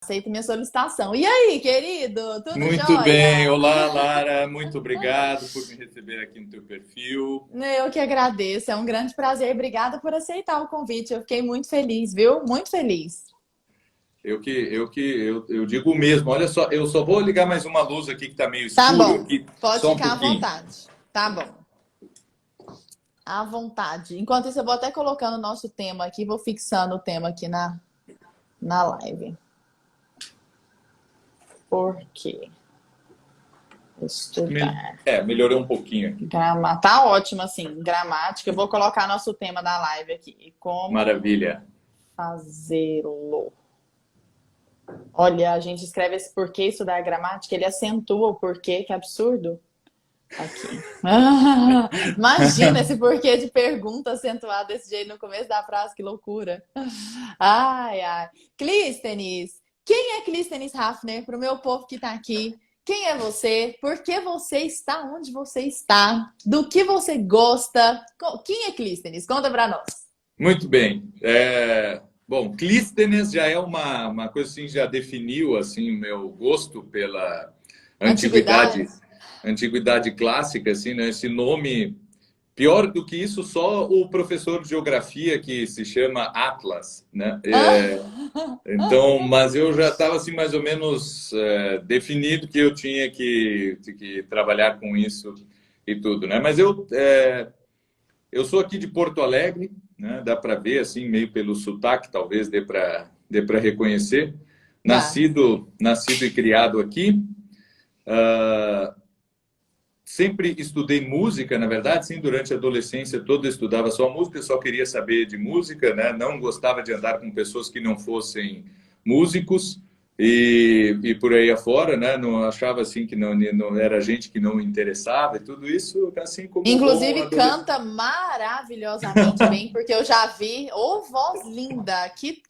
aceita minha solicitação. E aí, querido? Tudo Muito bem. jóia? Olá, Lara. Muito obrigado por me receber aqui no teu perfil. Eu que agradeço. É um grande prazer. Obrigada por aceitar o convite. Eu fiquei muito feliz, viu? Muito feliz. Eu digo o mesmo. Olha só, eu só vou ligar mais uma luz aqui que está meio Tá escuro bom. aqui, Pode só um ficar à pouquinho. vontade. Tá bom. À vontade. Enquanto isso, eu vou até colocando o nosso tema aqui. Vou fixando o tema aqui na live. Por quê? Estudar. Melhorou um pouquinho aqui. Tá ótimo, assim, gramática. Eu vou colocar nosso tema da live aqui. Como Maravilha. fazê-lo? Olha, a gente escreve esse porquê estudar gramática, ele acentua o porquê, que absurdo. Aqui. Imagina esse porquê de pergunta acentuado desse jeito no começo da frase, que loucura. Ai, ai. Clístenes, quem é Clístenes Hafner? Para o meu povo que está aqui. Quem é você? Por que você está onde você está? Do que você gosta? Quem é Clístenes? Conta para nós. Muito bem. Bom, Clístenes já é uma coisa assim, já definiu assim o meu gosto pela antiguidade, Antiguidade? antiguidade clássica, assim, né? Esse nome. Pior do que isso, só o professor de geografia que se chama Atlas, né? Então, mas eu já estava assim mais ou menos definido que eu tinha que trabalhar com isso e tudo, né? Mas eu sou aqui de Porto Alegre, né? Dá para ver assim meio pelo sotaque, talvez dê para reconhecer. Dá. Nascido e criado aqui. Ah, Sempre estudei música, na verdade, sim, durante a adolescência toda eu estudava só música, só queria saber de música, né? Não gostava de andar com pessoas que não fossem músicos e por aí afora, né? Não achava assim que não era gente que não interessava e tudo isso, assim como um bom Inclusive adolescente. canta maravilhosamente bem, porque eu já vi, ô voz linda, que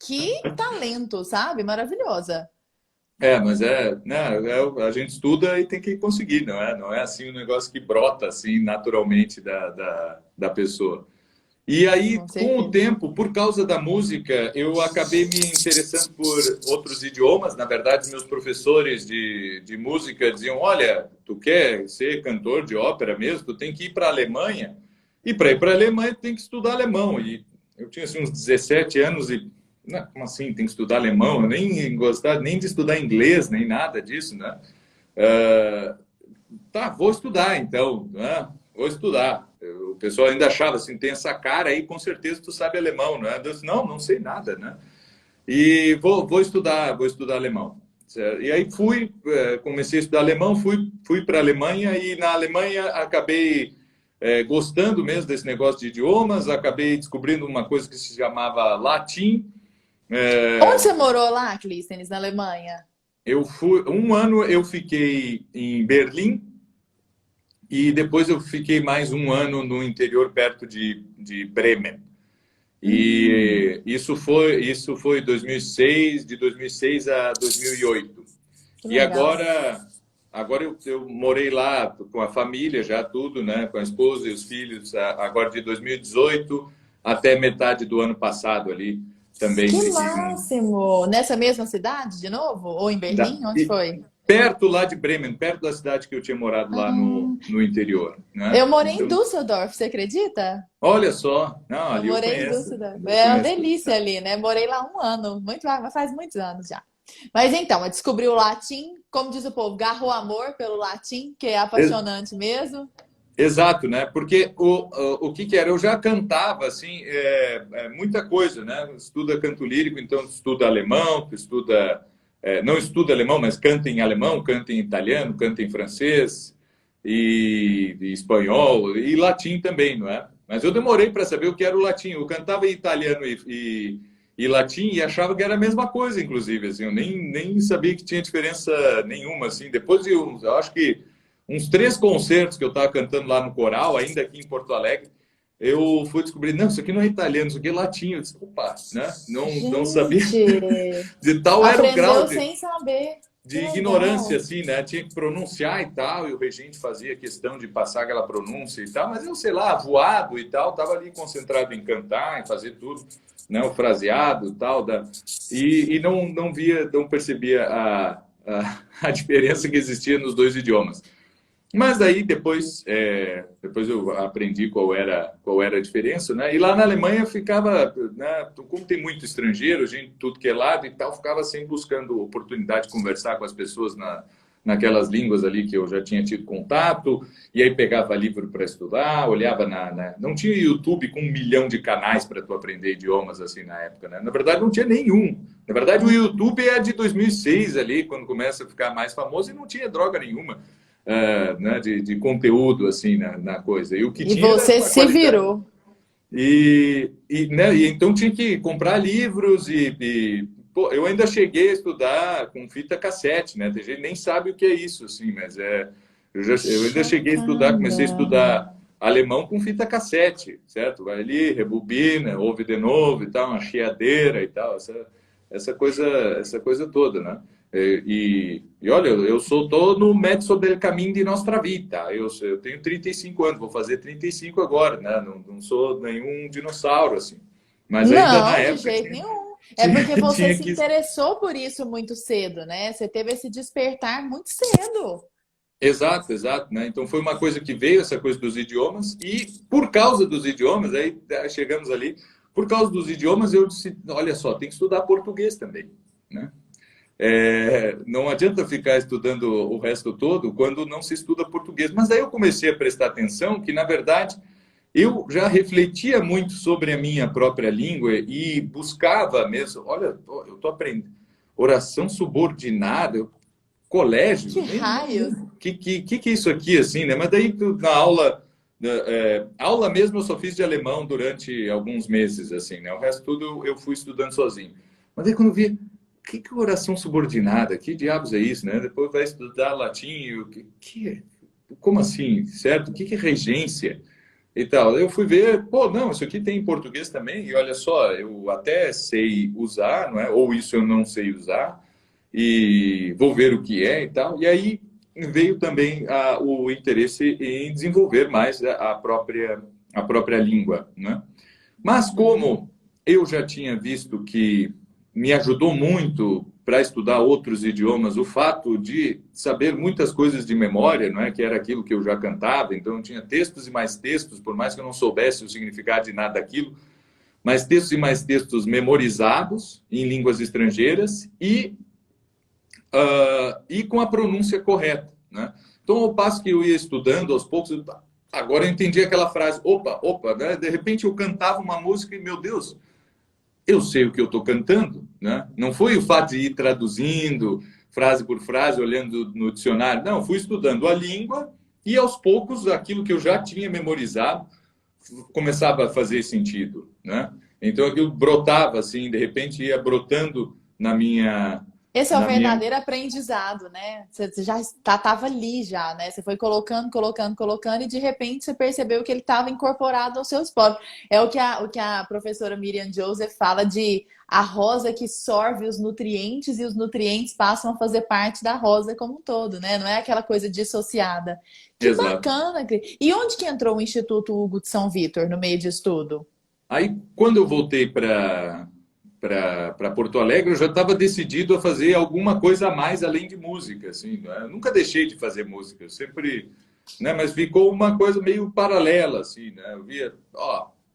talento, sabe? Maravilhosa. Mas né, a gente estuda e tem que conseguir, não é? Não é assim um negócio que brota assim naturalmente da pessoa. E aí, Com com o certeza. tempo, por causa da música, eu acabei me interessando por outros idiomas. Na verdade, meus professores de música diziam: Olha, tu quer ser cantor de ópera mesmo? Tu tem que ir para a Alemanha. E para ir para a Alemanha, tu tem que estudar alemão. E eu tinha assim, uns 17 anos e. Não, como assim? Tem que estudar alemão? Eu nem gostava nem de estudar inglês, nem nada disso, né? Ah, tá, vou estudar então, né? Vou estudar. O pessoal ainda achava assim, tem essa cara aí, com certeza tu sabe alemão, né? Eu disse, não sei nada, né? E vou estudar alemão. Certo? E aí comecei a estudar alemão, fui para a Alemanha e na Alemanha acabei gostando mesmo desse negócio de idiomas, acabei descobrindo uma coisa que se chamava latim. Onde É, você morou lá, Clístenes, na Alemanha? um ano eu fiquei em Berlim. E depois eu fiquei mais um ano no interior, perto de Bremen. Hum, E isso foi 2006, de 2006 a 2008. que E legal. agora eu morei lá com a família, já tudo, né? Com a esposa e os filhos, agora de 2018 até metade do ano passado ali, também. Que máximo! Nessa mesma cidade, de novo? Ou em Berlim? Onde E foi? perto lá de Bremen, perto da cidade que eu tinha morado lá Ah, no interior, né? eu morei em Então, Düsseldorf, você acredita? olha só, não, Eu ali eu morei em conheço, Düsseldorf. eu É uma conheço. delícia ali, né? Morei lá um ano, muito, mas faz muitos anos já. Mas então, eu descobri o latim, como diz o povo, garrou amor pelo latim, que é Ex- apaixonante mesmo. Exato, né? Porque o que era? Eu já cantava, assim, muita coisa, né? Estuda canto lírico, então estuda alemão, não estuda alemão, mas canta em alemão, canta em italiano, canta em francês e espanhol e latim também, não é? Mas eu demorei para saber o que era o latim. Eu cantava em italiano e latim e achava que era a mesma coisa, inclusive, assim, eu nem sabia que tinha diferença nenhuma, assim. Depois eu acho que uns 3 concertos que eu estava cantando lá no coral, ainda aqui em Porto Alegre, eu fui descobrir, não, isso aqui não é italiano, isso aqui é latim. Eu disse, opa, né? Não sabia. Gente, De tal era o grau aprendeu sem saber. Que de ignorância, legal. assim, né? Tinha que pronunciar e tal, e o regente fazia questão de passar aquela pronúncia e tal, mas eu, sei lá, voado e tal, estava ali concentrado em cantar, em fazer tudo. né, o fraseado e tal, e não percebia a diferença que existia nos dois idiomas. Mas aí depois eu aprendi qual era a diferença, né? E lá na Alemanha ficava, né, como tem muito estrangeiro, gente de tudo que é lado e tal, ficava sempre buscando oportunidade de conversar com as pessoas naquelas línguas ali que eu já tinha tido contato, e aí pegava livro para estudar, olhava Não tinha YouTube com 1 milhão de canais para tu aprender idiomas assim na época, né? Na verdade, não tinha nenhum. Na verdade, o YouTube é de 2006 ali, quando começa a ficar mais famoso, e não tinha droga nenhuma. Né, de conteúdo assim na coisa. E o que E tinha era você uma se qualidade. virou. Né, e então tinha que comprar livros pô, eu ainda cheguei a estudar com fita cassete, né? Tem gente que nem sabe o que é isso, assim, mas eu ainda cheguei a estudar, comecei a Chocada. estudar alemão com fita cassete, certo? Vai ali, rebobina, ouve de novo e tal, uma chiadeira e tal, essa coisa toda, né? E olha, tô no mezzo del cammino di nostra vita. Eu tenho 35 anos, vou fazer 35 agora, né? Não sou nenhum dinossauro, assim. Mas ainda na Não, de época jeito nenhum. É porque você tinha se que. interessou por isso muito cedo, né? Você teve esse despertar muito cedo. Exato, exato, né? Então foi uma coisa que veio, essa coisa dos idiomas, e por causa dos idiomas, aí chegamos ali, por causa dos idiomas, eu disse: olha só, tem que estudar português também, né? Não adianta ficar estudando o resto todo quando não se estuda português. Mas aí eu comecei a prestar atenção que, na verdade, eu já refletia muito sobre a minha própria língua e buscava mesmo. Olha, eu estou aprendendo oração subordinada, colégio, Que raios! que é isso aqui, assim, né? Mas daí na aula, aula mesmo eu só fiz de alemão durante alguns meses, assim, né? O resto tudo eu fui estudando sozinho. Mas daí quando eu vi que é oração subordinada? Que diabos é isso, né? Depois vai estudar latim, como assim, certo? O que é regência e tal? Eu fui ver, pô, não, isso aqui tem em português também, e olha só, eu até sei usar, não é? Ou isso eu não sei usar, e vou ver o que é e tal. E aí veio também o interesse em desenvolver mais a própria língua, né? Mas Uhum. como eu já tinha visto que me ajudou muito para estudar outros idiomas o fato de saber muitas coisas de memória, não é? Que era aquilo que eu já cantava, então eu tinha textos e mais textos, por mais que eu não soubesse o significado de nada daquilo, mas textos e mais textos memorizados em línguas estrangeiras e com a pronúncia correta, né? Então, ao passo que eu ia estudando aos poucos, agora eu entendi aquela frase, opa, né? De repente eu cantava uma música e, meu Deus, eu sei o que eu estou cantando, né? Não foi o fato de ir traduzindo frase por frase, olhando no dicionário. Não, fui estudando a língua e, aos poucos, aquilo que eu já tinha memorizado começava a fazer sentido, né? Então, aquilo brotava, assim, de repente ia brotando Esse é o na minha... verdadeiro aprendizado, né? Você já estava ali já, né? Você foi colocando, e de repente você percebeu que ele estava incorporado aos seus poros. É o que a professora Miriam Joseph fala de a rosa que sorve os nutrientes e os nutrientes passam a fazer parte da rosa como um todo, né? Não é aquela coisa dissociada. Que Exato. bacana, Cris. E onde que entrou o Instituto Hugo de São Vitor no meio disso tudo? Aí, quando eu voltei para Porto Alegre, eu já estava decidido a fazer alguma coisa a mais além de música, assim, né? Eu nunca deixei de fazer música, eu sempre, né? Mas ficou uma coisa meio paralela, assim, né? Eu via,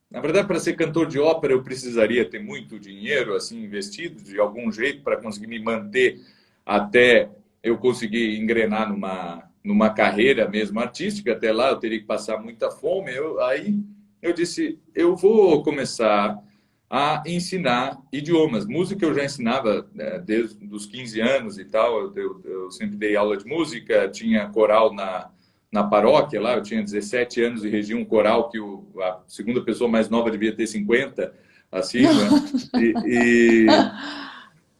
na verdade, para ser cantor de ópera, eu precisaria ter muito dinheiro, assim, investido de algum jeito para conseguir me manter até eu conseguir engrenar numa carreira mesmo artística. Até lá, eu teria que passar muita fome. Aí eu disse, eu vou começar a ensinar idiomas. Música eu já ensinava, né, desde os 15 anos e tal. Eu sempre dei aula de música, tinha coral na paróquia lá, eu tinha 17 anos e regia um coral que a segunda pessoa mais nova devia ter 50, assim, né? E,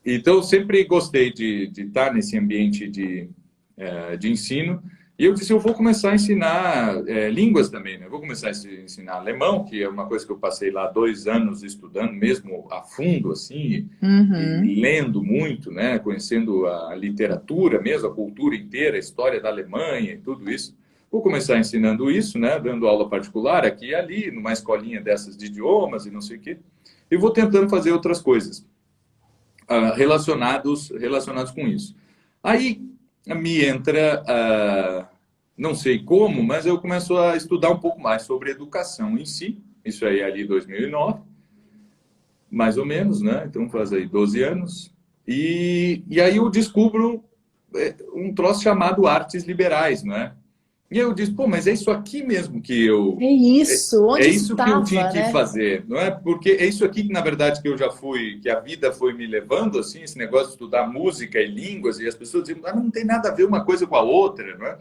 então, eu sempre gostei de estar nesse ambiente de ensino. E eu disse, eu vou começar a ensinar línguas também, né? Eu vou começar a ensinar alemão, que é uma coisa que eu passei lá 2 anos estudando mesmo a fundo, assim, e Uhum. lendo muito, né? Conhecendo a literatura mesmo, a cultura inteira, a história da Alemanha e tudo isso. Vou começar ensinando isso, né? Dando aula particular aqui e ali, numa escolinha dessas de idiomas e não sei o quê. e vou tentando fazer outras coisas relacionados com isso. Aí me entra, não sei como, mas eu começo a estudar um pouco mais sobre educação em si, isso aí ali em 2009, mais ou menos, né? Então faz aí 12 anos, e aí eu descubro um troço chamado artes liberais, né? E eu disse, pô, mas é isso aqui mesmo que eu... É isso, É onde isso que eu tinha estava, que né? fazer, não é? Porque é isso aqui que, na verdade, que eu já fui, que a vida foi me levando, assim, esse negócio de estudar música e línguas, e as pessoas dizem, ah, não tem nada a ver uma coisa com a outra, não é?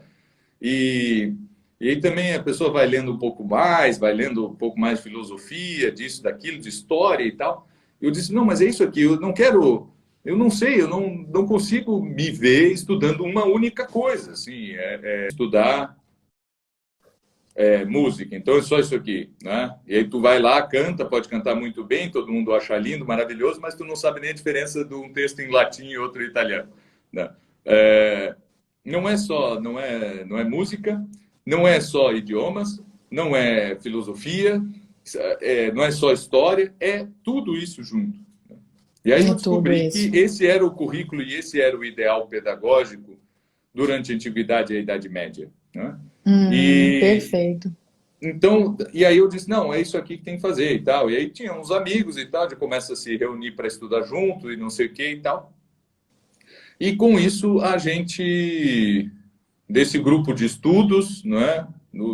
E aí também a pessoa vai lendo um pouco mais, vai lendo um pouco mais de filosofia, disso, daquilo, de história e tal. Eu disse, não, mas é isso aqui, eu não quero... Eu não sei, eu não consigo me ver estudando uma única coisa, assim, estudar música, então é só isso aqui, né? E aí tu vai lá, canta, pode cantar muito bem, todo mundo acha lindo, maravilhoso, mas tu não sabe nem a diferença de um texto em latim e outro em italiano, né? Não é só, não é música, não é só idiomas, não é filosofia, não é só história, é tudo isso junto. E aí eu É tudo descobri que isso. esse era o currículo e esse era o ideal pedagógico durante a Antiguidade e a Idade Média, né? E Perfeito. então, e aí eu disse, não, é isso aqui que tem que fazer e tal. E aí tinha uns amigos e tal, a gente começa a se reunir para estudar junto e não sei o que e tal. E com isso a gente, desse grupo de estudos, não é?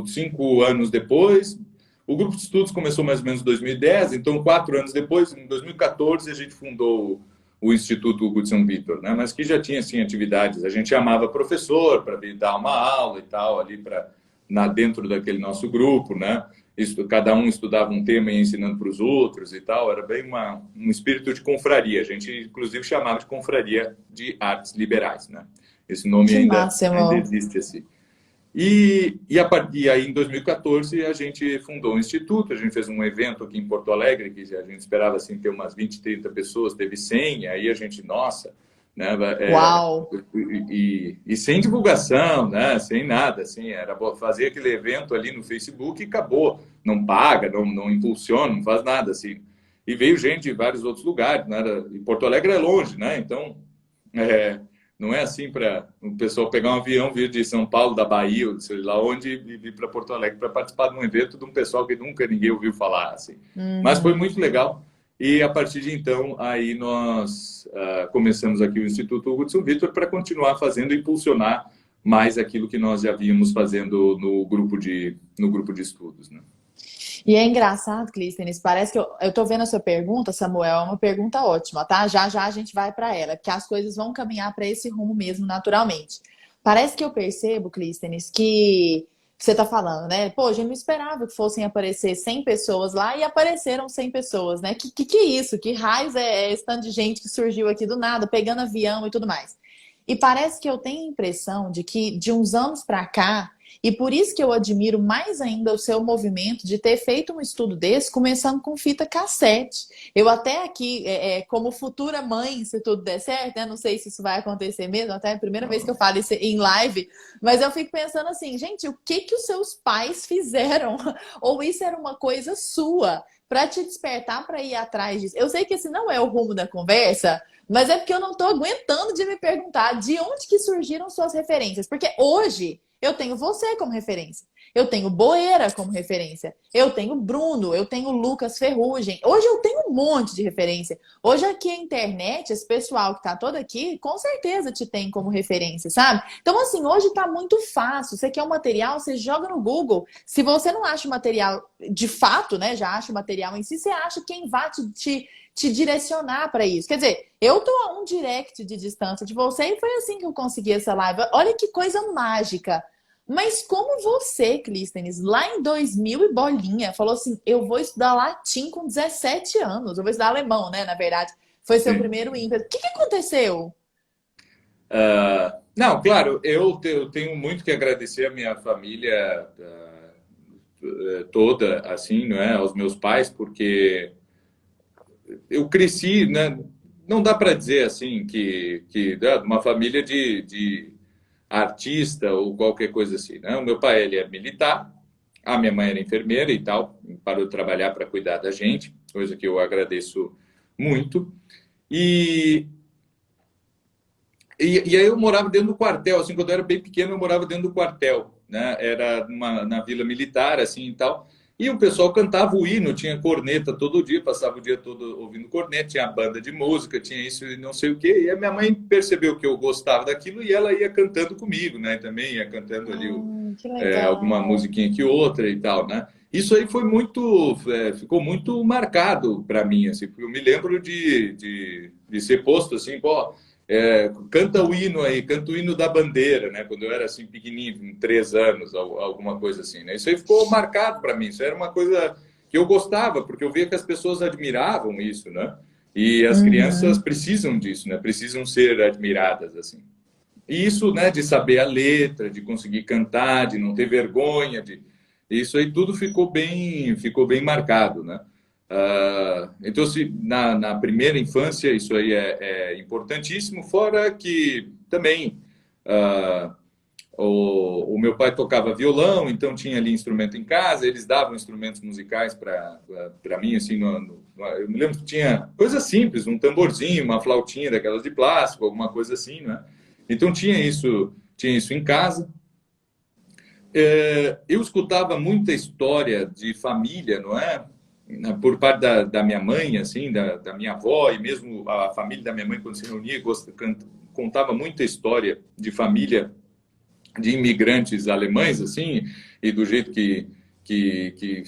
5 anos depois, o grupo de estudos começou mais ou menos em 2010, então 4 anos depois, em 2014, a gente fundou o Instituto Hugo de São Vítor, né? Mas que já tinha assim atividades. A gente chamava professor para vir dar uma aula e tal ali para dentro daquele nosso grupo, né? Isso, cada um estudava um tema e ia ensinando para os outros e tal. Era bem um espírito de confraria. A gente inclusive chamava de confraria de artes liberais, né? Esse nome Que ainda máximo. existe assim. E aí, em 2014, a gente fundou um instituto, a gente fez um evento aqui em Porto Alegre, que a gente esperava assim, ter umas 20, 30 pessoas, teve 100, aí a gente, nossa, né, Uau. e sem divulgação, né, sem nada, assim, era fazer aquele evento ali no Facebook e acabou, não paga, não impulsiona, não faz nada, assim. E veio gente de vários outros lugares, né, e Porto Alegre é longe, né, então... não é assim para o pessoal pegar um avião, vir de São Paulo, da Bahia, ou sei lá onde, e vir para Porto Alegre para participar de um evento de um pessoal que nunca ninguém ouviu falar. Assim. Mas foi Uhum. muito legal. E a partir de então, aí nós começamos aqui o Instituto Hugo de São Vítor para continuar fazendo e impulsionar mais aquilo que nós já vínhamos fazendo no grupo de estudos. Né? E é engraçado, Clístenes, parece que eu tô vendo a sua pergunta, Samuel, é uma pergunta ótima, tá? Já já a gente vai para ela, porque as coisas vão caminhar para esse rumo mesmo, naturalmente. Parece que eu percebo, Clístenes, que você tá falando, né? Pô, eu não esperava que fossem aparecer 100 pessoas lá e apareceram 100 pessoas, né? Que é isso? Que raios é esse tanto de gente que surgiu aqui do nada, pegando avião e tudo mais? E parece que eu tenho a impressão de que de uns anos para cá, e por isso que eu admiro mais ainda o seu movimento de ter feito um estudo desse, começando com fita cassete. Eu até aqui, como futura mãe, se tudo der certo, né? Não sei se isso vai acontecer mesmo, até é a primeira vez que eu falo isso em live, mas eu fico pensando assim, gente, o que que os seus pais fizeram? Ou isso era uma coisa sua? Para te despertar para ir atrás disso. Eu sei que esse não é o rumo da conversa, mas é porque eu não estou aguentando de me perguntar de onde que surgiram suas referências. Porque hoje eu tenho você como referência. Eu tenho Boeira como referência. Eu tenho Bruno, eu tenho Lucas Ferrugem. Hoje eu tenho um monte de referência. Hoje aqui a internet, esse pessoal que tá todo aqui, com certeza te tem como referência, sabe? Então assim, hoje tá muito fácil. Você quer um material, você joga no Google. Se você não acha o material de fato, né, já acha o material em si, você acha quem vai te direcionar para isso. Quer dizer, eu tô a um direct de distância de você e foi assim que eu consegui essa live. Olha que coisa mágica. Mas como você, Clístenes, lá em 2000 e bolinha, falou assim, eu vou estudar latim com 17 anos, eu vou estudar alemão, né, na verdade. Foi seu Sim. primeiro ímpeto. O que aconteceu? Não, claro, eu tenho muito que agradecer a minha família toda, assim, não é, aos meus pais, porque eu cresci, né? Não dá para dizer assim que uma família de artista ou qualquer coisa assim, né? O meu pai ele é militar, a minha mãe era enfermeira e tal, parou de trabalhar para cuidar da gente. coisa que eu agradeço muito. E, e aí eu morava dentro do quartel, assim, quando eu era bem pequeno eu morava dentro do quartel, né? Era na Vila Militar, assim, e tal. E o pessoal cantava o hino, tinha corneta todo dia, passava o dia todo ouvindo corneta, tinha banda de música, tinha isso e não sei o quê. E a minha mãe percebeu que eu gostava daquilo e ela ia cantando comigo, né? Também ia cantando ali Que alguma legal. musiquinha que outra e tal, né? Isso aí foi muito, ficou muito marcado para mim, assim, porque eu me lembro de ser posto assim, pô, canta o hino aí, canta o hino da bandeira, né? Quando eu era assim pequenininho, com 3 anos, alguma coisa assim, né? Isso aí ficou marcado para mim. Isso era uma coisa que eu gostava, porque eu via que as pessoas admiravam isso, né? E as crianças Uhum. precisam disso, né? Precisam ser admiradas assim. E isso, né? De saber a letra, de conseguir cantar, de não ter vergonha, de isso aí tudo ficou bem marcado, né? Então, se na primeira infância, isso aí é importantíssimo, fora que também ah, o meu pai tocava violão, então tinha ali instrumento em casa, eles davam instrumentos musicais para mim, assim, eu me lembro que tinha coisas simples, um tamborzinho, uma flautinha daquelas de plástico, alguma coisa assim, né? Então tinha isso em casa. Eu escutava muita história de família, não é? Por parte da minha mãe, assim, da minha avó, e mesmo a família da minha mãe, quando se reunia, contava muita história de família de imigrantes alemães, assim, e do jeito que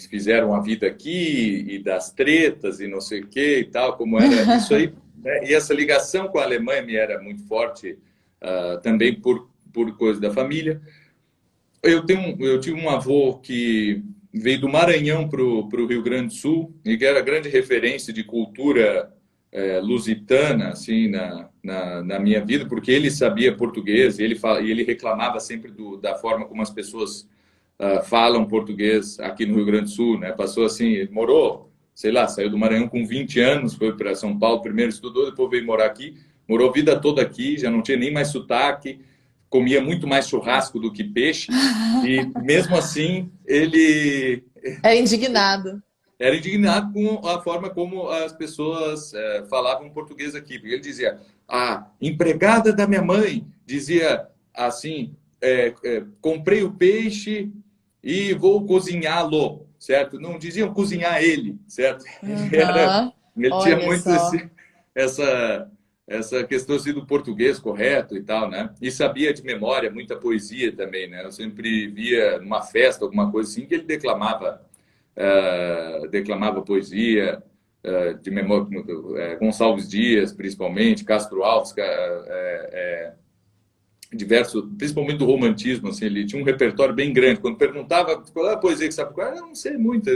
fizeram a vida aqui, e das tretas, e não sei o que e tal, como era isso aí, né? E essa ligação com a Alemanha me era muito forte, também por coisa da família. Eu tive um avô que veio do Maranhão para o Rio Grande do Sul e que era grande referência de cultura lusitana assim na minha vida, porque ele sabia português e ele reclamava sempre da forma como as pessoas falam português aqui no Rio Grande do Sul, né? Passou assim, ele morou, sei lá, saiu do Maranhão com 20 anos, foi para São Paulo, primeiro estudou, depois veio morar aqui, morou a vida toda aqui, já não tinha nem mais sotaque, comia muito mais churrasco do que peixe, e mesmo assim ele É indignado. era indignado com a forma como as pessoas falavam português aqui. Porque ele dizia, a empregada da minha mãe dizia assim, comprei o peixe e vou cozinhá-lo, certo? Não diziam cozinhar ele, certo? Aham. Ele tinha Olha muito só. essa, essa questão assim, do português correto e tal, né? E sabia de memória muita poesia também, né? Eu sempre via numa festa, alguma coisa assim, que ele declamava poesia de memória, Gonçalves Dias, principalmente, Castro Alves, diversos, principalmente do romantismo, assim, ele tinha um repertório bem grande. Quando perguntava qual é a poesia que sabe, eu não sei muito,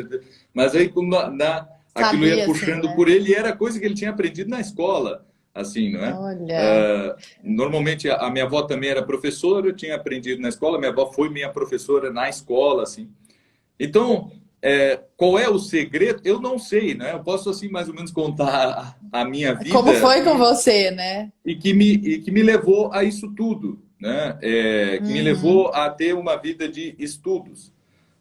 mas aí quando aquilo ia Sabia, assim, puxando né? por ele, era coisa que ele tinha aprendido na escola, assim, não é? Olha. Normalmente a minha avó também era professora, eu tinha aprendido na escola, minha avó foi minha professora na escola, assim. Então, qual é o segredo? Eu não sei, né? Eu posso, assim, mais ou menos contar a minha Como vida foi com você, né? e que me levou a isso tudo, né? Que me Uhum. levou a ter uma vida de estudos.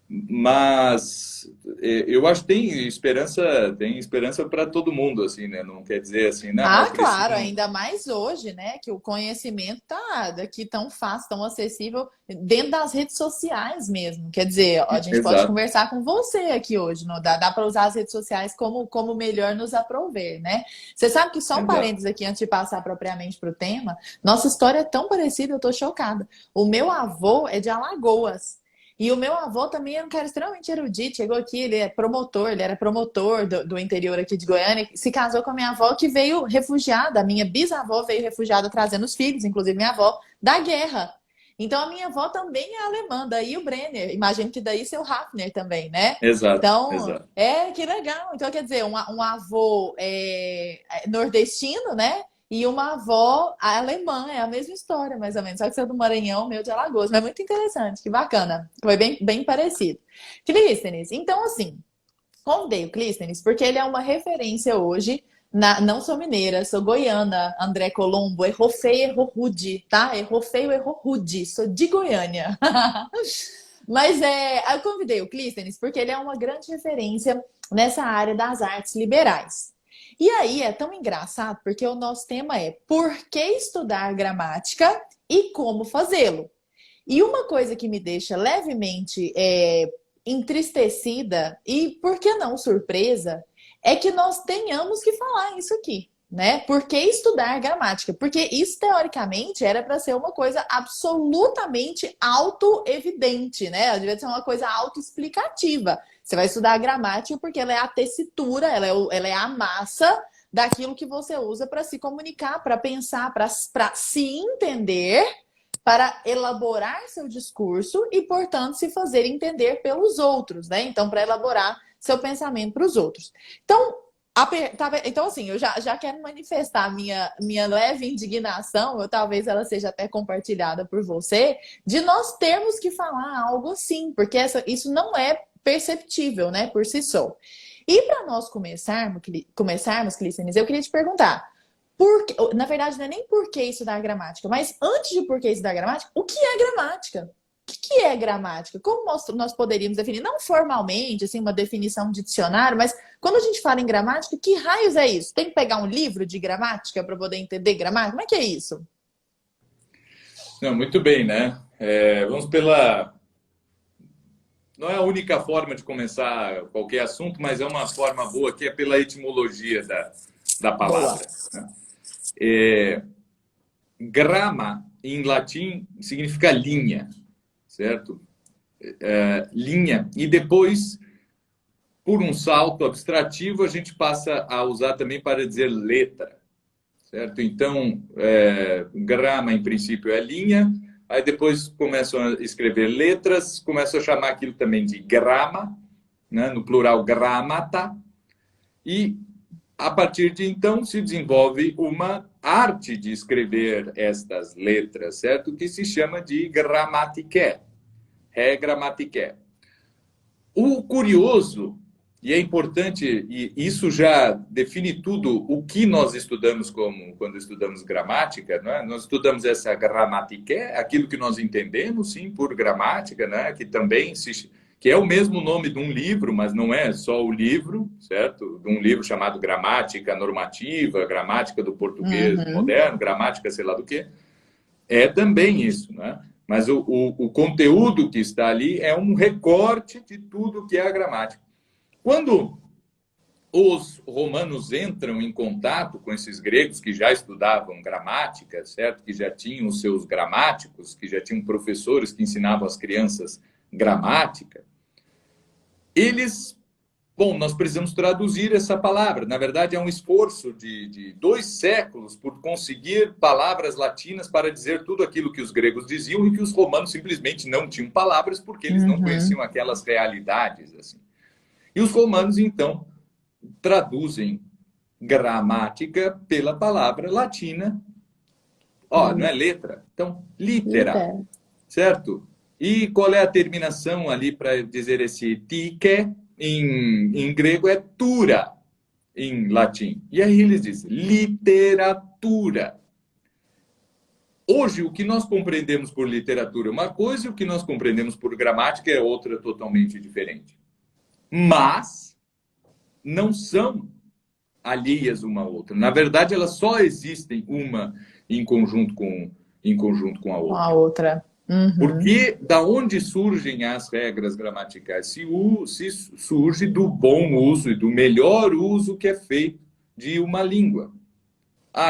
Mas eu acho que tem esperança para todo mundo, assim, né? Não quer dizer assim, não, eu Ah, preciso. claro, ainda mais hoje, né? Que o conhecimento tá daqui tão fácil, tão acessível, dentro das redes sociais mesmo. Quer dizer, a gente pode Exato, conversar com você aqui hoje, não dá para usar as redes sociais como melhor nos aprover, né? Você sabe que só um exato. parênteses aqui antes de passar propriamente para o tema, nossa história é tão parecida, eu tô chocada. O meu avô é de Alagoas. E o meu avô também era um cara extremamente erudito. Chegou aqui, ele era promotor do interior aqui de Goiânia. Se casou com a minha avó, que veio refugiada. A minha bisavó veio refugiada trazendo os filhos, inclusive minha avó, da guerra. Então a minha avó também é alemã, daí o Brenner. Imagino que daí seu Hafner também, né? Exato, Então, exato. que legal. Então, quer dizer, um avô nordestino, né? E uma avó alemã, é a mesma história, mais ou menos. Só que você é do Maranhão, meu de Alagoas. Mas é muito interessante, que bacana. Foi bem parecido. Clístenes, então assim, convidei o Clístenes porque ele é uma referência hoje. Não sou mineira, sou goiana, André Colombo. Errou feio, errou rude, tá? Errou feio, errou rude. Sou de Goiânia. Mas eu convidei o Clístenes porque ele é uma grande referência nessa área das artes liberais. E aí é tão engraçado porque o nosso tema é por que estudar gramática e como fazê-lo. E uma coisa que me deixa levemente entristecida e, por que não, surpresa, é que nós tenhamos que falar isso aqui, né? Por que estudar gramática? Porque isso, teoricamente, era para ser uma coisa absolutamente auto-evidente, né? Devia ser uma coisa autoexplicativa. Você vai estudar a gramática porque ela é a tessitura, ela é a massa daquilo que você usa para se comunicar, para pensar, para se entender, para elaborar seu discurso e, portanto, se fazer entender pelos outros, né? Então, para elaborar seu pensamento para os outros. Então, assim, eu já quero manifestar minha leve indignação, ou talvez ela seja até compartilhada por você, de nós termos que falar algo assim, porque isso não é perceptível, né, por si só. E para nós começarmos, Clístenes, eu queria te perguntar, na verdade, não é nem por que estudar gramática, mas antes de por que estudar gramática, o que é gramática? O que é gramática? Como nós poderíamos definir? Não formalmente, assim, uma definição de dicionário, mas quando a gente fala em gramática, que raios é isso? Tem que pegar um livro de gramática para poder entender gramática? Como é que é isso? Não, muito bem, né? Vamos pela... Não é a única forma de começar qualquer assunto, mas é uma forma boa que é pela etimologia da palavra. Grama, em latim, significa linha, certo? Linha. E depois, por um salto abstrativo, a gente passa a usar também para dizer letra, certo? Então, grama, em princípio, é linha. Aí depois começam a escrever letras, começam a chamar aquilo também de grama, né? No plural, gramata. E, a partir de então, se desenvolve uma arte de escrever estas letras, certo? Que se chama de gramática. Gramática. O curioso, e é importante, e isso já define tudo o que nós estudamos quando estudamos gramática, não é? Nós estudamos essa gramática, aquilo que nós entendemos, sim, por gramática, né? Que é o mesmo nome de um livro, mas não é só o livro, certo? De um livro chamado Gramática Normativa, Gramática do Português Moderno, Gramática sei lá do quê. É também isso, né? Mas o conteúdo que está ali é um recorte de tudo que é a gramática. Quando os romanos entram em contato com esses gregos que já estudavam gramática, certo? Que já tinham os seus gramáticos, que já tinham professores que ensinavam às crianças gramática, nós precisamos traduzir essa palavra. Na verdade, é um esforço de 2 séculos por conseguir palavras latinas para dizer tudo aquilo que os gregos diziam e que os romanos simplesmente não tinham palavras porque eles não conheciam aquelas realidades, assim. E os romanos, então, traduzem gramática pela palavra latina. Não é letra? Então, litera. Certo? E qual é a terminação ali para dizer esse tique? Em grego é tura, em latim. E aí eles dizem literatura. Hoje, o que nós compreendemos por literatura é uma coisa e o que nós compreendemos por gramática é outra totalmente diferente. Mas não são alheias uma à outra. Na verdade, elas só existem uma em conjunto com a outra. A outra. Porque da onde surgem as regras gramaticais? Se surge do bom uso e do melhor uso que é feito de uma língua.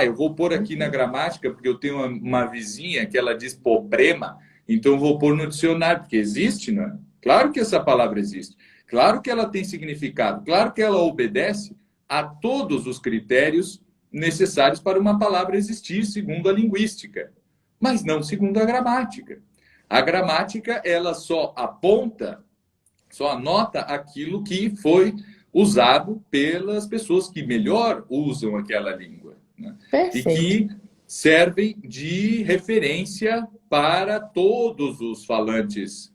Eu vou pôr aqui na gramática porque eu tenho uma vizinha que ela diz problema, então eu vou pôr no dicionário, porque existe, não é? Claro que essa palavra existe. Claro que ela tem significado. Claro que ela obedece a todos os critérios necessários para uma palavra existir segundo a linguística, mas não segundo a gramática. A gramática, ela só anota aquilo que foi usado pelas pessoas que melhor usam aquela língua, né? E que servem de referência para todos os falantes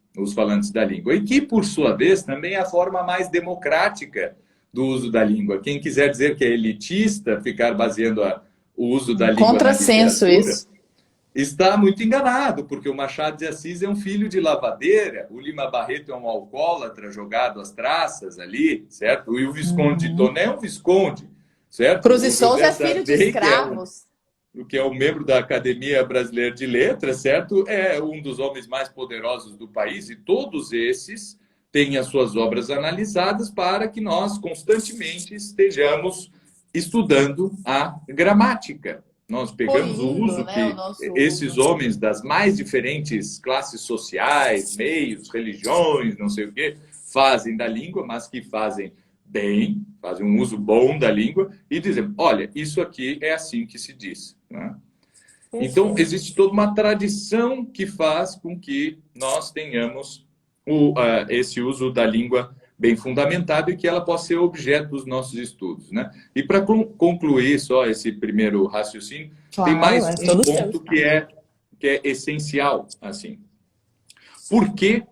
da língua. E que, por sua vez, também é a forma mais democrática do uso da língua. Quem quiser dizer que é elitista, ficar baseando o uso da língua contrassenso na literatura, isso. está muito enganado, porque o Machado de Assis é um filho de lavadeira, o Lima Barreto é um alcoólatra jogado às traças ali, certo? E o Visconde de Uhum. Toné é um visconde, certo? Cruz e O Souza José é filho de Sarney, escravos. que é um membro da Academia Brasileira de Letras, certo? É um dos homens mais poderosos do país, e todos esses têm as suas obras analisadas para que nós constantemente estejamos estudando a gramática. Nós pegamos o Polindo, uso né, o que nosso esses uso. homens das mais diferentes classes sociais, meios, religiões, não sei o quê, fazem da língua, mas que fazem bem, fazem um uso bom da língua e dizem, olha, isso aqui é assim que se diz. Né? Então, Perfeito. existe toda uma tradição que faz com que nós tenhamos esse uso da língua bem fundamentado e que ela possa ser objeto dos nossos estudos. Né? E para concluir só esse primeiro raciocínio, tem Claro, mais é um todo seu. ponto que é essencial. Assim. Por que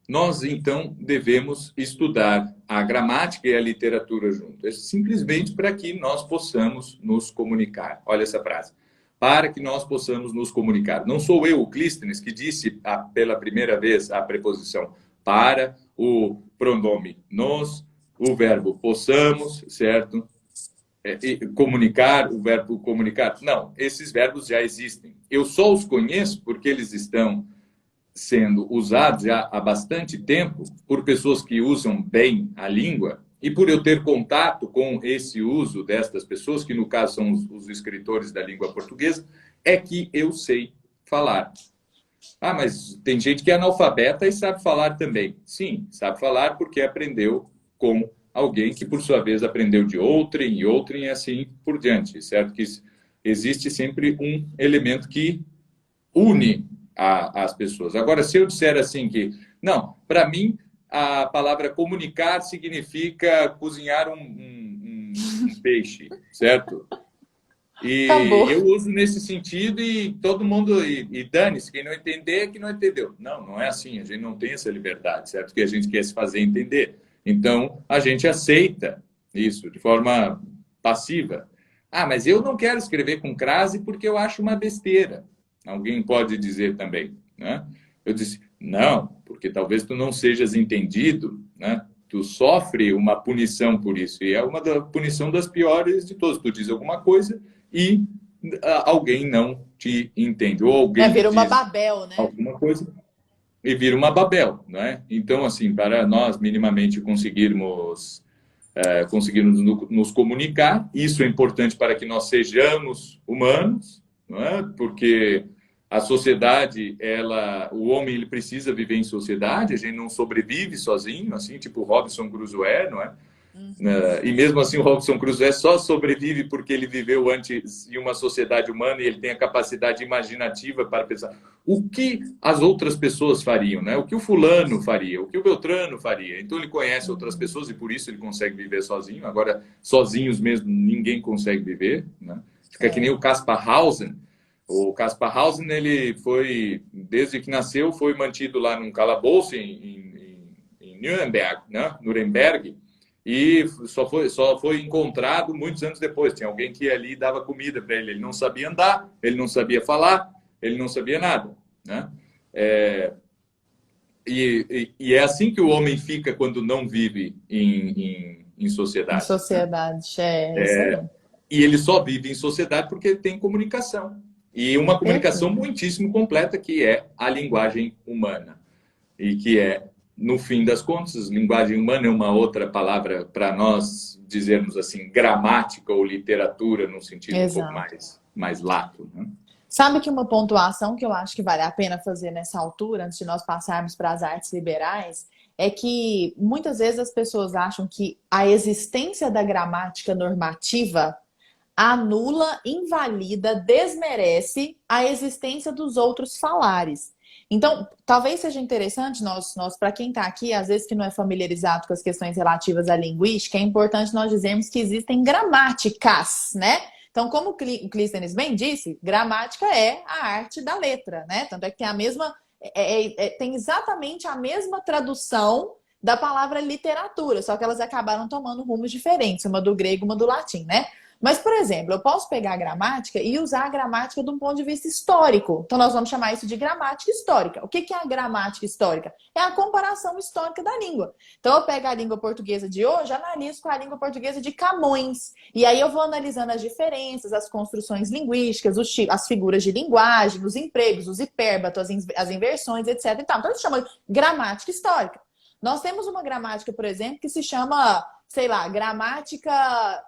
nós, então, devemos estudar a gramática e a literatura junto? É simplesmente para que nós possamos nos comunicar. Olha essa frase. Para que nós possamos nos comunicar. Não sou eu, o Clístenes, que disse pela primeira vez a preposição para, o pronome nos, o verbo possamos, certo? E comunicar, o verbo comunicar. Não, esses verbos já existem. Eu só os conheço porque eles estão sendo usados já há bastante tempo por pessoas que usam bem a língua e por eu ter contato com esse uso destas pessoas, que no caso são os escritores da língua portuguesa, é que eu sei falar. Ah, mas tem gente que é analfabeta e sabe falar também. Sim, sabe falar porque aprendeu com alguém que, por sua vez, aprendeu de outrem e outrem e assim por diante, certo? Que existe sempre um elemento que une as pessoas. Agora, se eu disser assim que, não, para mim, a palavra comunicar significa cozinhar um peixe, certo? E Acabou. eu uso nesse sentido e todo mundo, e dane-se, quem não entender, que não entendeu. Não, não é assim, a gente não tem essa liberdade, certo? Que a gente quer se fazer entender. Então, a gente aceita isso de forma passiva. Ah, mas eu não quero escrever com crase porque eu acho uma besteira. Alguém pode dizer também, né? Eu disse, não, porque talvez tu não sejas entendido, né? Tu sofre uma punição por isso, e é uma punição das piores de todas. Tu diz alguma coisa e alguém não te entende, ou É, alguém vira uma diz Babel, né? alguma coisa e vira uma Babel, né? Então, assim, para nós minimamente conseguirmos nos comunicar, isso é importante para que nós sejamos humanos, não é? Porque a sociedade, o homem ele precisa viver em sociedade, a gente não sobrevive sozinho, assim, tipo Robinson Crusoe, não é? E mesmo assim o Robinson Crusoe só sobrevive porque ele viveu antes em uma sociedade humana e ele tem a capacidade imaginativa para pensar o que as outras pessoas fariam, né? O que o fulano faria, o que o Beltrano faria. Então ele conhece outras pessoas e por isso ele consegue viver sozinho. Agora, sozinhos mesmo, ninguém consegue viver, né? Fica que nem o Caspar Hausen. O Caspar Hausen, ele foi, desde que nasceu, foi mantido lá num calabouço em Nuremberg, né? Nuremberg, e só foi encontrado muitos anos depois. Tinha alguém que ali dava comida para ele. Ele não sabia andar, ele não sabia falar, ele não sabia nada, né? E é assim que o homem fica quando não vive em Em sociedade, né? sociedade. É isso aí. E ele só vive em sociedade porque tem comunicação. E uma comunicação Perfeito. muitíssimo completa, que é a linguagem humana. E que é, no fim das contas, linguagem humana é uma outra palavra para nós dizermos assim, gramática ou literatura, num sentido um pouco Exato. mais lato. Né? Sabe que uma pontuação que eu acho que vale a pena fazer nessa altura, antes de nós passarmos para as artes liberais, é que muitas vezes as pessoas acham que a existência da gramática normativa anula, invalida, desmerece a existência dos outros falares. Então, talvez seja interessante nós para quem está aqui, às vezes que não é familiarizado com as questões relativas à linguística, é importante nós dizermos que existem gramáticas, né? Então, como o Clístenes bem disse, gramática é a arte da letra, né? Tanto é que tem a mesma, tem exatamente a mesma tradução da palavra literatura, só que elas acabaram tomando rumos diferentes, uma do grego, uma do latim, né? Mas, por exemplo, eu posso pegar a gramática e usar a gramática de um ponto de vista histórico. Então, nós vamos chamar isso de gramática histórica. O que é a gramática histórica? É a comparação histórica da língua. Então, eu pego a língua portuguesa de hoje, analiso com a língua portuguesa de Camões. E aí eu vou analisando as diferenças, as construções linguísticas, as figuras de linguagem, os empregos, os hipérbatos, as inversões, etc. Então, isso chama de gramática histórica. Nós temos uma gramática, por exemplo, que se chama, sei lá, gramática...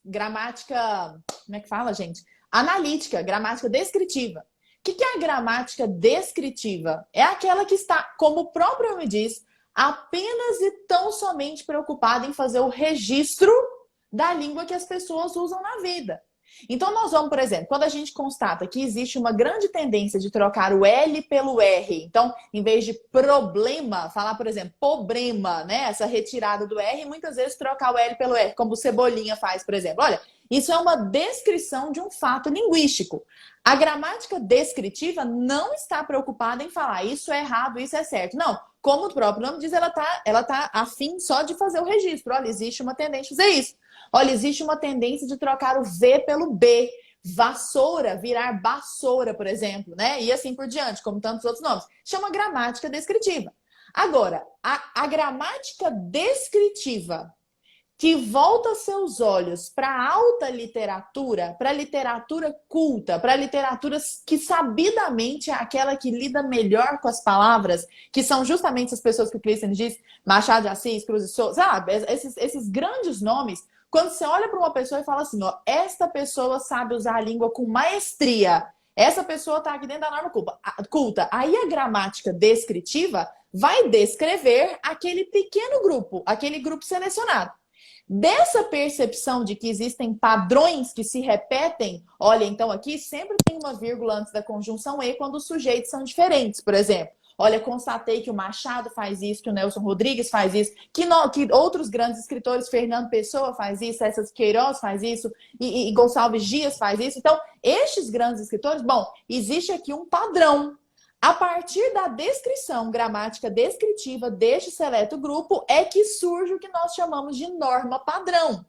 gramática... Como é que fala, gente? Analítica, gramática descritiva. O que é a gramática descritiva? É aquela que está, como o próprio nome diz, apenas e tão somente preocupada em fazer o registro da língua que as pessoas usam na vida. Então, nós vamos, por exemplo, quando a gente constata que existe uma grande tendência de trocar o L pelo R, então, em vez de problema, falar, por exemplo, problema, né? Essa retirada do R, muitas vezes trocar o L pelo R, como o Cebolinha faz, por exemplo. Olha, isso é uma descrição de um fato linguístico. A gramática descritiva não está preocupada em falar isso é errado, isso é certo. Não, como o próprio nome diz, ela tá a fim só de fazer o registro. Olha, existe uma tendência a fazer isso. Olha, existe uma tendência de trocar o V pelo B. Vassoura virar vassoura, por exemplo, né? E assim por diante, como tantos outros nomes. Chama gramática descritiva. Agora, a gramática descritiva que volta seus olhos para a alta literatura, para a literatura culta, para a literatura que sabidamente é aquela que lida melhor com as palavras, que são justamente as pessoas que o Clístenes diz, Machado de Assis, Cruz de Souza, sabe? Esses grandes nomes. Quando você olha para uma pessoa e fala assim, ó, esta pessoa sabe usar a língua com maestria, essa pessoa está aqui dentro da norma culta. Aí a gramática descritiva vai descrever aquele pequeno grupo, aquele grupo selecionado. Dessa percepção de que existem padrões que se repetem, olha, então aqui sempre tem uma vírgula antes da conjunção E quando os sujeitos são diferentes, por exemplo. Olha, constatei que o Machado faz isso, que o Nelson Rodrigues faz isso, que outros grandes escritores, Fernando Pessoa faz isso, César Queiroz faz isso, e Gonçalves Dias faz isso. Então, estes grandes escritores, bom, existe aqui um padrão. A partir da descrição gramática descritiva deste seleto grupo é que surge o que nós chamamos de norma padrão.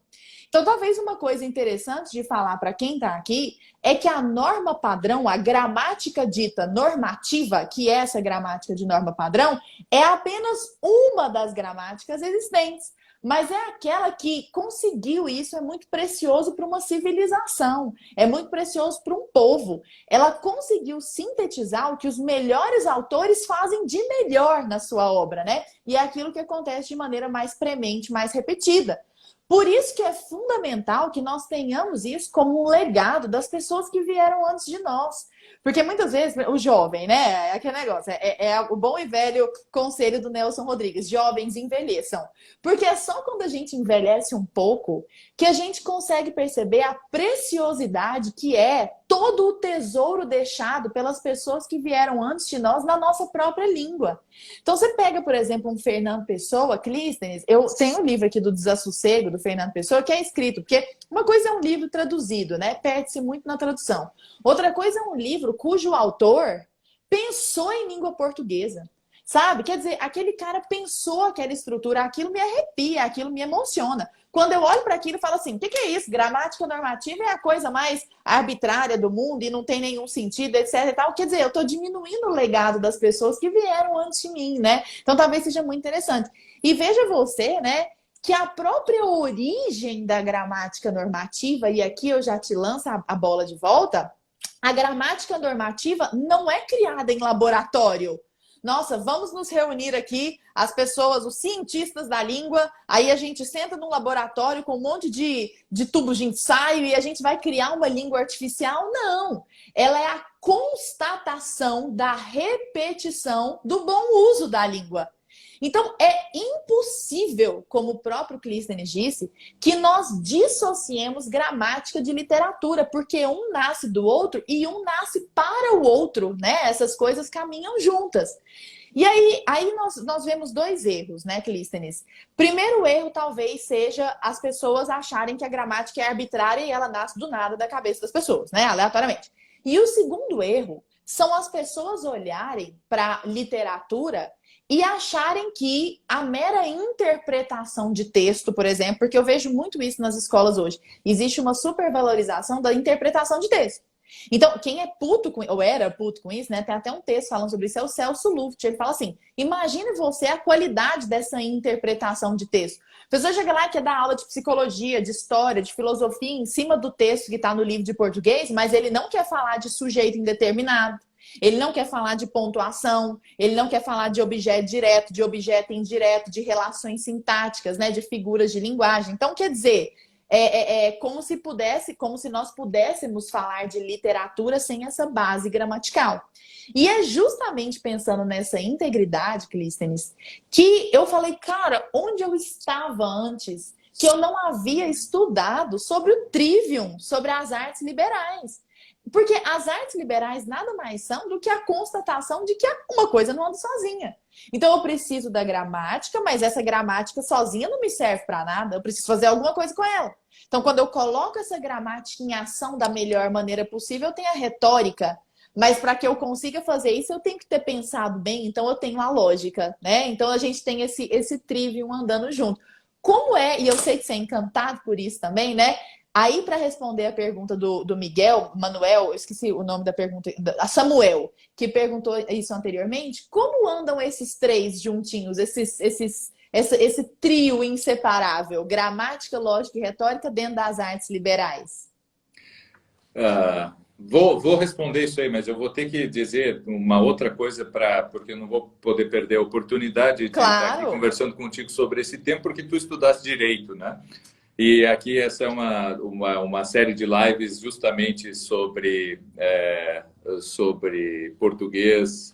Então, talvez uma coisa interessante de falar para quem está aqui é que a norma padrão, a gramática dita normativa, que é essa gramática de norma padrão, é apenas uma das gramáticas existentes. Mas é aquela que conseguiu isso, é muito precioso para uma civilização, é muito precioso para um povo. Ela conseguiu sintetizar o que os melhores autores fazem de melhor na sua obra, né? E é aquilo que acontece de maneira mais premente, mais repetida. Por isso que é fundamental que nós tenhamos isso como um legado das pessoas que vieram antes de nós. Porque muitas vezes o jovem, né? É aquele negócio, é o bom e velho conselho do Nelson Rodrigues, jovens envelheçam. Porque é só quando a gente envelhece um pouco que a gente consegue perceber a preciosidade que é todo o tesouro deixado pelas pessoas que vieram antes de nós na nossa própria língua. Então você pega, por exemplo, um Fernando Pessoa, Clístenes, eu tenho um livro aqui do Desassossego, do Fernando Pessoa, que é escrito, porque uma coisa é um livro traduzido, né? Perde-se muito na tradução. Outra coisa é um livro cujo autor pensou em língua portuguesa. Sabe? Quer dizer, aquele cara pensou aquela estrutura, aquilo me arrepia, aquilo me emociona. Quando eu olho para aquilo e falo assim, o que é isso? Gramática normativa é a coisa mais arbitrária do mundo e não tem nenhum sentido, etc. E tal. Quer dizer, eu estou diminuindo o legado das pessoas que vieram antes de mim, né? Então talvez seja muito interessante. E veja você, né, que a própria origem da gramática normativa, e aqui eu já te lanço a bola de volta, a gramática normativa não é criada em laboratório. Nossa, vamos nos reunir aqui, as pessoas, os cientistas da língua, aí a gente senta num laboratório com um monte de tubos de ensaio e a gente vai criar uma língua artificial? Não! Ela é a constatação da repetição do bom uso da língua. Então, é impossível, como o próprio Clístenes disse, que nós dissociemos gramática de literatura, porque um nasce do outro e um nasce para o outro, né? Essas coisas caminham juntas. E aí nós vemos dois erros, né, Clístenes? Primeiro erro talvez seja as pessoas acharem que a gramática é arbitrária e ela nasce do nada da cabeça das pessoas, né? Aleatoriamente. E o segundo erro são as pessoas olharem para literatura e acharem que a mera interpretação de texto, por exemplo, porque eu vejo muito isso nas escolas hoje, existe uma supervalorização da interpretação de texto. Então, quem é puto com, ou era puto com isso, né? Tem até um texto falando sobre isso, é o Celso Luft. Ele fala assim: imagine você a qualidade dessa interpretação de texto. A pessoa chega lá e quer dar aula de psicologia, de história, de filosofia em cima do texto que está no livro de português, mas ele não quer falar de sujeito indeterminado, ele não quer falar de pontuação, ele não quer falar de objeto direto, de objeto indireto, de relações sintáticas, né? De figuras de linguagem. Então, quer dizer, como se nós pudéssemos falar de literatura sem essa base gramatical. E é justamente pensando nessa integridade, Clístenes, que eu falei, cara, onde eu estava antes, que eu não havia estudado sobre o trivium, sobre as artes liberais. Porque as artes liberais nada mais são do que a constatação de que uma coisa não anda sozinha. Então eu preciso da gramática, mas essa gramática sozinha não me serve para nada. Eu preciso fazer alguma coisa com ela. Então quando eu coloco essa gramática em ação da melhor maneira possível, eu tenho a retórica. Mas para que eu consiga fazer isso, eu tenho que ter pensado bem, então eu tenho a lógica, né? Então a gente tem esse trivium andando junto. Como é, e eu sei que você é encantado por isso também, né? Aí, para responder a pergunta do Miguel, Manuel, eu esqueci o nome da pergunta, a Samuel, que perguntou isso anteriormente, como andam esses três juntinhos, esse trio inseparável, gramática, lógica e retórica dentro das artes liberais? Vou responder isso aí, mas eu vou ter que dizer uma outra coisa, porque eu não vou poder perder a oportunidade de estar aqui conversando contigo sobre esse tema, porque tu estudaste Direito, né? E aqui essa é uma série de lives justamente sobre português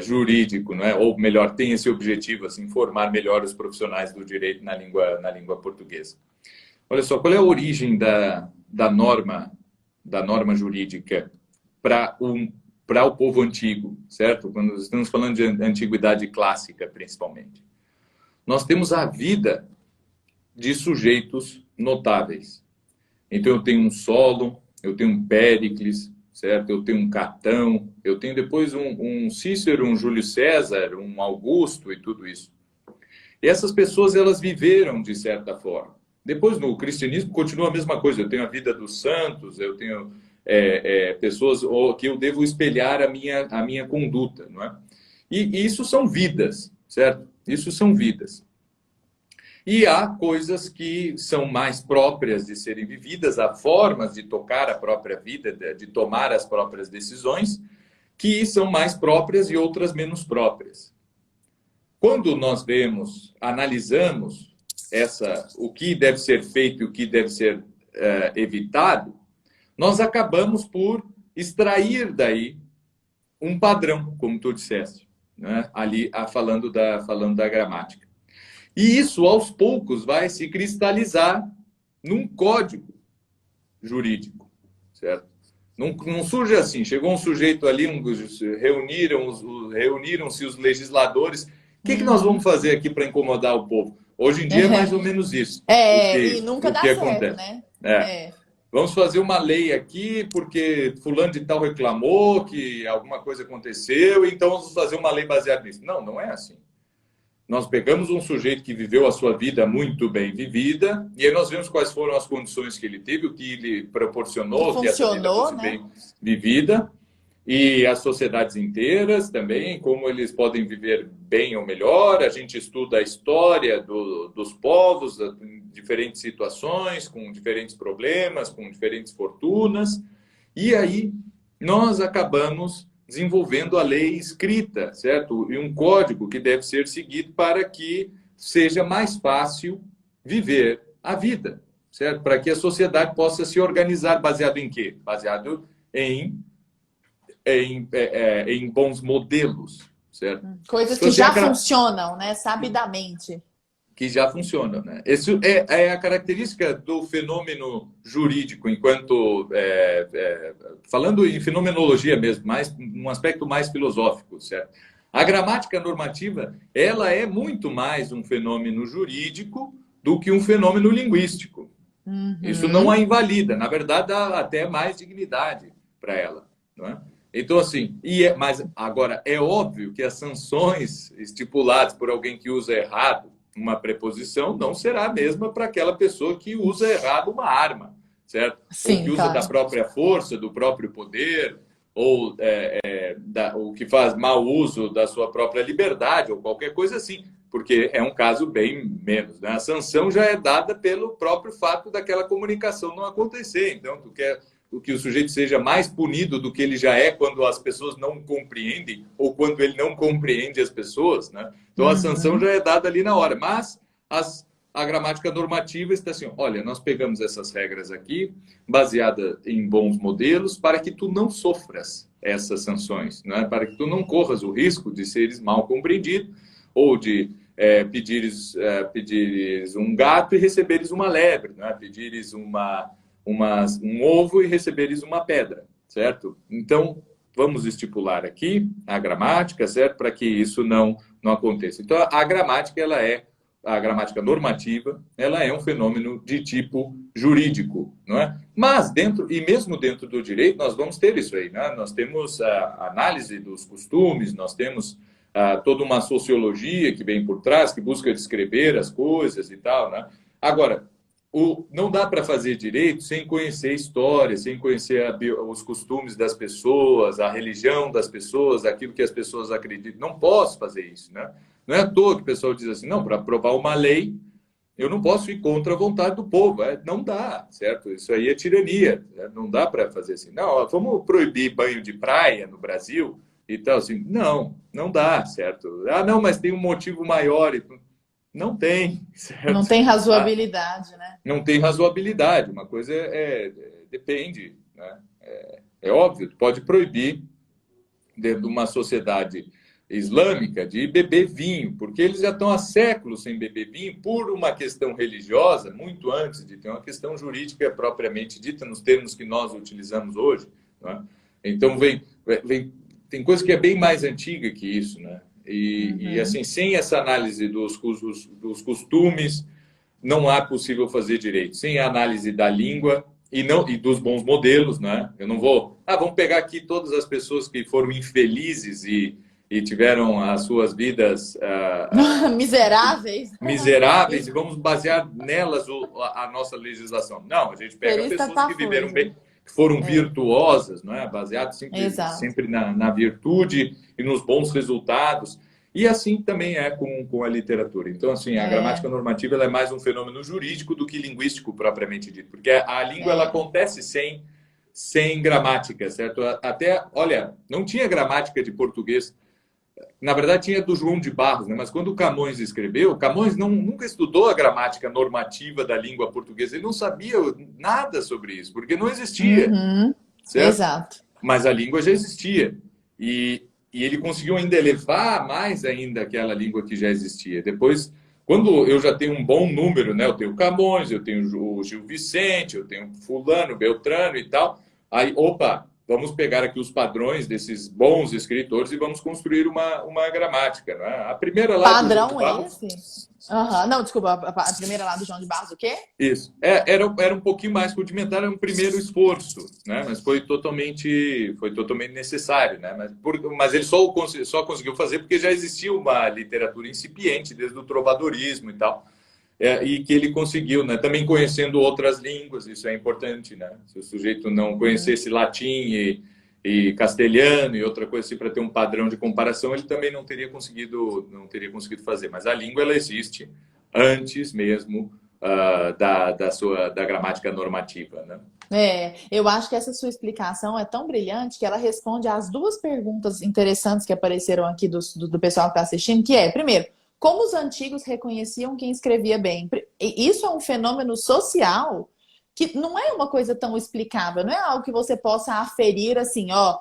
jurídico, não é? Ou melhor, tem esse objetivo, assim, formar melhor os profissionais do direito na língua portuguesa. Olha só, qual é a origem da norma jurídica para o povo antigo, certo? Quando estamos falando de antiguidade clássica, principalmente. Nós temos a vida de sujeitos notáveis. Então, eu tenho um Solon, eu tenho um Péricles, certo? Eu tenho um Catão, eu tenho depois um Cícero, um Júlio César, um Augusto e tudo isso. E essas pessoas, elas viveram de certa forma. Depois, no cristianismo, continua a mesma coisa. Eu tenho a vida dos santos, eu tenho pessoas que eu devo espelhar a minha conduta, não é? E isso são vidas, certo? Isso são vidas. E há coisas que são mais próprias de serem vividas, há formas de tocar a própria vida, de tomar as próprias decisões, que são mais próprias e outras menos próprias. Quando nós analisamos o que deve ser feito e o que deve ser evitado, nós acabamos por extrair daí um padrão, como tu disseste, né? Ali falando da gramática. E isso, aos poucos, vai se cristalizar num código jurídico, certo? Não surge assim. Chegou um sujeito ali, reuniram-se os legisladores. O que nós vamos fazer aqui para incomodar o povo? Hoje em dia é mais ou menos isso. E nunca dá certo, acontece. né? Vamos fazer uma lei aqui porque fulano de tal reclamou que alguma coisa aconteceu, então vamos fazer uma lei baseada nisso. Não é assim. Nós pegamos um sujeito que viveu a sua vida muito bem vivida, e aí nós vemos quais foram as condições que ele teve, o que ele proporcionou, que essa vida fosse bem vivida, e as sociedades inteiras também, como eles podem viver bem ou melhor. A gente estuda a história dos povos em diferentes situações, com diferentes problemas, com diferentes fortunas, e aí nós acabamos desenvolvendo a lei escrita, certo? E um código que deve ser seguido para que seja mais fácil viver a vida, certo? Para que a sociedade possa se organizar baseado em quê? Baseado em bons modelos, certo? Coisas que já funcionam, né? Sabidamente. Que já funcionam, né? Isso é a característica do fenômeno jurídico, enquanto falando em fenomenologia mesmo, mais um aspecto mais filosófico, certo? A gramática normativa, ela é muito mais um fenômeno jurídico do que um fenômeno linguístico. Isso não a invalida, na verdade dá até mais dignidade para ela, não é? Então, assim, mas agora é óbvio que as sanções estipuladas por alguém que usa errado uma preposição não será a mesma para aquela pessoa que usa errado uma arma, certo? Ou que Sim, usa da claro. própria força, do próprio poder, ou o que faz mau uso da sua própria liberdade, ou qualquer coisa assim, porque é um caso bem menos, né? A sanção já é dada pelo próprio fato daquela comunicação não acontecer. Então, tu quer que o sujeito seja mais punido do que ele já é quando as pessoas não compreendem ou quando ele não compreende as pessoas, né? Então a sanção Uhum. já é dada ali na hora, mas a gramática normativa está assim, olha, nós pegamos essas regras aqui, baseada em bons modelos, para que tu não sofras essas sanções, né? Para que tu não corras o risco de seres mal compreendido ou de pedires um gato e receberes uma lebre, né? Pedires um ovo e receberes uma pedra, certo? Então, vamos estipular aqui a gramática, certo? Para que isso não aconteça. Então, a gramática normativa, ela é um fenômeno de tipo jurídico, não é? Mas mesmo dentro do direito, nós vamos ter isso aí, né? Nós temos a análise dos costumes, nós temos toda uma sociologia que vem por trás, que busca descrever as coisas e tal, né? Agora, não dá para fazer direito sem conhecer a história, sem conhecer os costumes das pessoas, a religião das pessoas, aquilo que as pessoas acreditam. Não posso fazer isso, né? Não é à toa que o pessoal diz assim, não, para aprovar uma lei, eu não posso ir contra a vontade do povo. Não dá, certo? Isso aí é tirania. Né? Não dá para fazer assim. Não, ó, vamos proibir banho de praia no Brasil e tal. Assim, não dá, certo? Ah, não, mas tem um motivo maior. Não tem, Não certo? tem razoabilidade, né? Não tem razoabilidade. Uma coisa depende, né? É óbvio, pode proibir dentro de uma sociedade islâmica de beber vinho, porque eles já estão há séculos sem beber vinho por uma questão religiosa, muito antes de ter uma questão jurídica propriamente dita nos termos que nós utilizamos hoje, né? Então tem coisa que é bem mais antiga que isso, né? E assim, sem essa análise dos costumes, não há possível fazer direito. Sem a análise da língua e dos bons modelos, né? Eu não vamos pegar aqui todas as pessoas que foram infelizes e tiveram as suas vidas Miseráveis. miseráveis e vamos basear nelas a nossa legislação. Não, a gente pega Feliz pessoas que viveram Tapafogo. bem, que foram É, virtuosas, não é? Baseado exato. sempre na virtude e nos bons resultados. E assim também é com a literatura. Então, assim, a gramática É, normativa ela é mais um fenômeno jurídico do que linguístico propriamente dito, porque a língua ela é. acontece sem gramática, certo? Até, olha, não tinha gramática de português. Na verdade, tinha do João de Barros, né? Mas quando o Camões escreveu, Camões nunca estudou a gramática normativa da língua portuguesa. Ele não sabia nada sobre isso, porque não existia, Uhum, certo? exato. Mas a língua já existia. E ele conseguiu ainda elevar mais ainda aquela língua que já existia. Depois, quando eu já tenho um bom número, né? Eu tenho Camões, eu tenho o Gil Vicente, eu tenho fulano, Beltrano e tal. Aí, opa, vamos pegar aqui os padrões desses bons escritores e vamos construir uma gramática, né? A primeira lá do João de Padrão Barros. esse? Aham. Não, desculpa, a primeira lá do João de Barros, o quê? Isso. Era um pouquinho mais rudimentar, era um primeiro esforço, né? Mas foi totalmente necessário, né? Mas ele só conseguiu fazer porque já existia uma literatura incipiente, desde o trovadorismo e tal, e que ele conseguiu, né? Também conhecendo outras línguas, isso é importante, né? Se o sujeito não conhecesse latim e castelhano e outra coisa assim para ter um padrão de comparação, ele também não teria conseguido fazer. Mas a língua ela existe antes mesmo da gramática normativa, né? Eu acho que essa sua explicação é tão brilhante que ela responde às duas perguntas interessantes que apareceram aqui do pessoal que está assistindo, que é, primeiro, como os antigos reconheciam quem escrevia bem? E isso é um fenômeno social que não é uma coisa tão explicável, não é algo que você possa aferir assim, ó,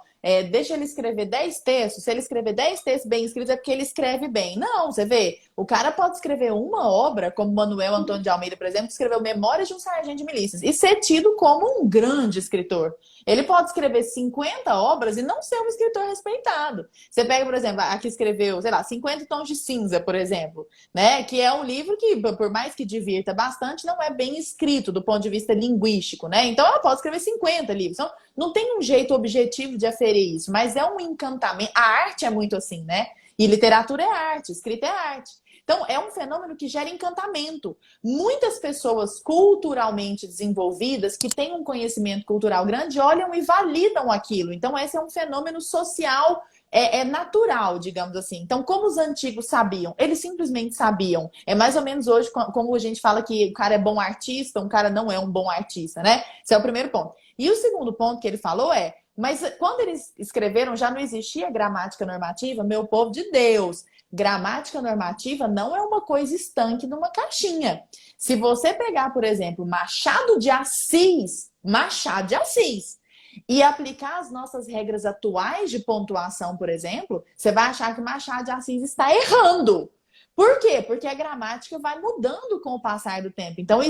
deixa ele escrever 10 textos, se ele escrever 10 textos bem escritos é porque ele escreve bem. Não, você vê, o cara pode escrever uma obra, como Manuel Antônio de Almeida, por exemplo, que escreveu Memórias de um Sargento de Milícias, e ser tido como um grande escritor. Ele pode escrever 50 obras e não ser um escritor respeitado. Você pega, por exemplo, a que escreveu, sei lá, 50 Tons de Cinza, por exemplo, né? Que é um livro que, por mais que divirta bastante, não é bem escrito do ponto de vista linguístico, né? Então ela pode escrever 50 livros. Então, não tem um jeito objetivo de aferir seria isso, mas é um encantamento. A arte é muito assim, né? E literatura é arte, escrita é arte. Então, é um fenômeno que gera encantamento. Muitas pessoas culturalmente desenvolvidas, que têm um conhecimento cultural grande, olham e validam aquilo. Então, esse é um fenômeno social, natural, digamos assim. Então, como os antigos sabiam? Eles simplesmente sabiam. É mais ou menos hoje, como a gente fala que o cara é bom artista, um cara não é um bom artista, né? Esse é o primeiro ponto. E o segundo ponto que ele falou mas quando eles escreveram, já não existia gramática normativa, meu povo de Deus. Gramática normativa não é uma coisa estanque numa caixinha. Se você pegar, por exemplo, Machado de Assis, e aplicar as nossas regras atuais de pontuação, por exemplo, você vai achar que Machado de Assis está errando. Por quê? Porque a gramática vai mudando com o passar do tempo. Então,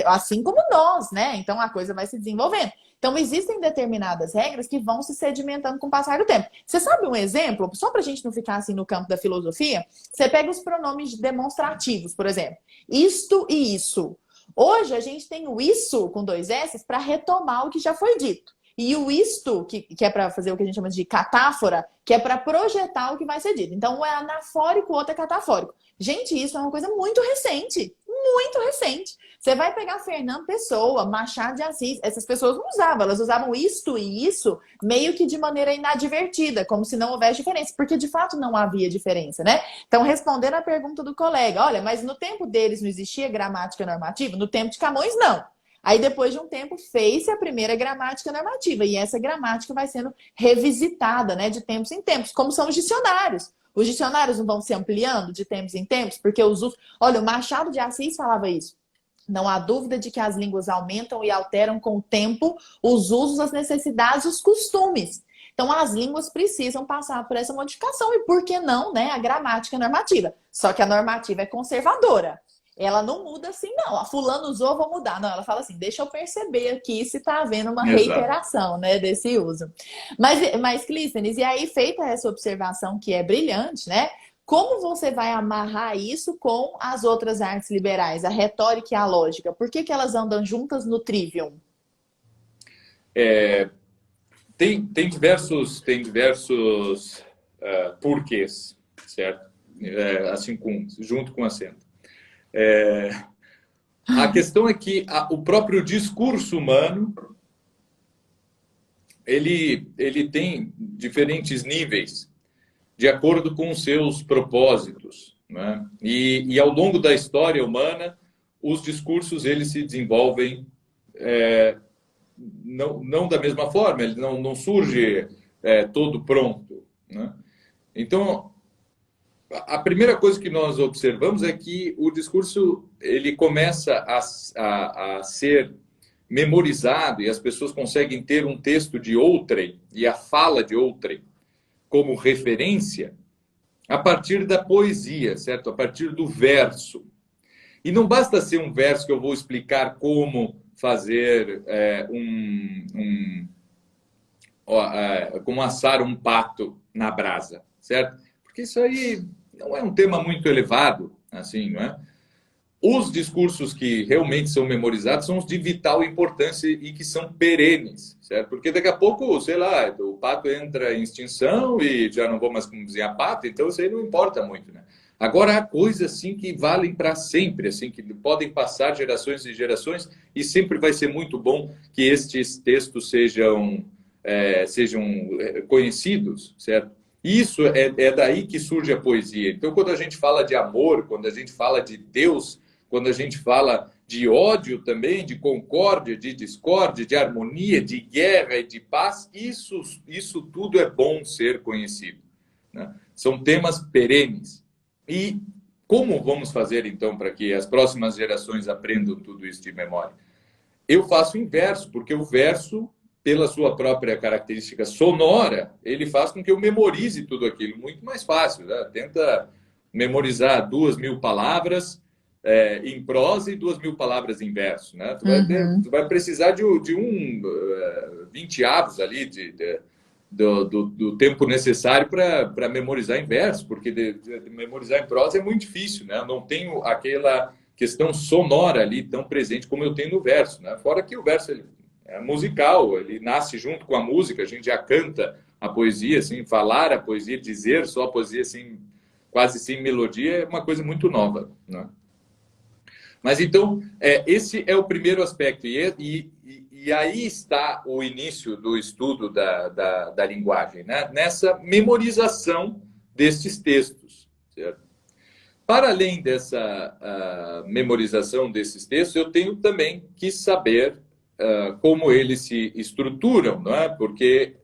assim como nós, né? Então, a coisa vai se desenvolvendo. Então, existem determinadas regras que vão se sedimentando com o passar do tempo. Você sabe um exemplo? Só para a gente não ficar assim no campo da filosofia, você pega os pronomes demonstrativos, por exemplo. Isto e isso. Hoje, a gente tem o isso com 2 S para retomar o que já foi dito. E o isto, que é para fazer o que a gente chama de catáfora, que é para projetar o que vai ser dito. Então, um é anafórico, o outro é catafórico. Gente, isso é uma coisa muito recente. Muito recente. Você vai pegar Fernando Pessoa, Machado de Assis, essas pessoas não usavam, elas usavam isto e isso meio que de maneira inadvertida, como se não houvesse diferença, porque de fato não havia diferença, né? Então, respondendo a pergunta do colega, olha, mas no tempo deles não existia gramática normativa? No tempo de Camões, não. Aí, depois de um tempo, fez-se a primeira gramática normativa. E essa gramática vai sendo revisitada, né, de tempos em tempos, como são os dicionários. Os dicionários não vão se ampliando de tempos em tempos, porque os usos... Olha, o Machado de Assis falava isso. Não há dúvida de que as línguas aumentam e alteram com o tempo os usos, as necessidades, os costumes. Então, as línguas precisam passar por essa modificação. E por que não, né, a gramática normativa? Só que a normativa é conservadora. Ela não muda assim, não. A fulano usou, vou mudar. Não, ela fala assim, deixa eu perceber aqui se está havendo uma reiteração, né, desse uso. Mas Clístenes, e aí, feita essa observação que é brilhante, né? Como você vai amarrar isso com as outras artes liberais, a retórica e a lógica? Por que elas andam juntas no trivium? Tem diversos porquês, certo? Assim, junto com acento. A questão é que o próprio discurso humano ele tem diferentes níveis de acordo com os seus propósitos, né? E ao longo da história humana, os discursos eles se desenvolvem não da mesma forma, ele não surge todo pronto, né? Então, a primeira coisa que nós observamos é que o discurso ele começa a ser memorizado e as pessoas conseguem ter um texto de outrem e a fala de outrem como referência a partir da poesia, certo? A partir do verso. E não basta ser um verso que eu vou explicar como fazer como assar um pato na brasa, certo? Porque isso aí não é um tema muito elevado, assim, não é? Os discursos que realmente são memorizados são os de vital importância e que são perenes, certo? Porque daqui a pouco, sei lá, o pato entra em extinção e já não vou mais cozinhar pato, então isso aí não importa muito, né? Agora, há coisas, assim, que valem para sempre, assim, que podem passar gerações e gerações e sempre vai ser muito bom que estes textos sejam conhecidos, certo? Isso é daí que surge a poesia. Então, quando a gente fala de amor, quando a gente fala de Deus, quando a gente fala de ódio também, de concórdia, de discórdia, de harmonia, de guerra e de paz, isso tudo é bom ser conhecido, né? São temas perenes. E como vamos fazer, então, para que as próximas gerações aprendam tudo isso de memória? Eu faço o inverso, porque o verso, pela sua própria característica sonora, ele faz com que eu memorize tudo aquilo muito mais fácil, né? Tenta memorizar 2.000 palavras em prosa e 2.000 palavras em verso, né? Tu vai precisar de 20 avos ali do tempo necessário para memorizar em verso, porque de memorizar em prosa é muito difícil, né? Eu não tenho aquela questão sonora ali tão presente como eu tenho no verso, né? Fora que o verso é musical, ele nasce junto com a música, a gente já canta a poesia, assim, falar a poesia, dizer só a poesia, assim, quase sem melodia, é uma coisa muito nova, né? Mas então, esse é o primeiro aspecto, e aí está o início do estudo da linguagem, né? Nessa memorização destes textos, certo? Para além dessa memorização desses textos, eu tenho também que saber como eles se estruturam, não é? Porque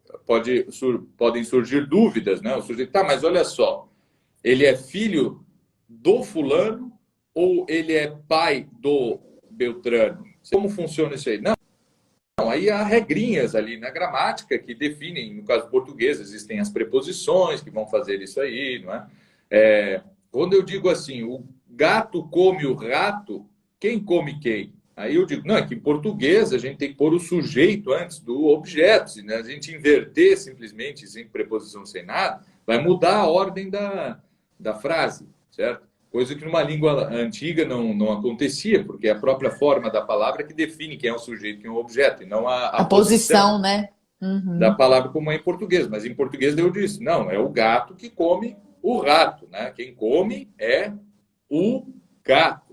podem surgir dúvidas, né? O sujeito, tá, mas olha só, ele é filho do fulano ou ele é pai do Beltrano? Como funciona isso aí? Não, aí há regrinhas ali na gramática que definem, no caso português, existem as preposições que vão fazer isso aí, não é? Quando eu digo assim, o gato come o rato, quem come quem? Aí eu digo, não, é que em português a gente tem que pôr o sujeito antes do objeto. Se, né, a gente inverter simplesmente sem preposição, sem nada, vai mudar a ordem da frase, certo? Coisa que numa língua antiga não acontecia, porque é a própria forma da palavra que define quem é o sujeito e quem é o objeto, e não a A posição posição, né? da Uhum. palavra como é em português. Mas em português eu disse, não, é o gato que come o rato, né? Quem come é o gato.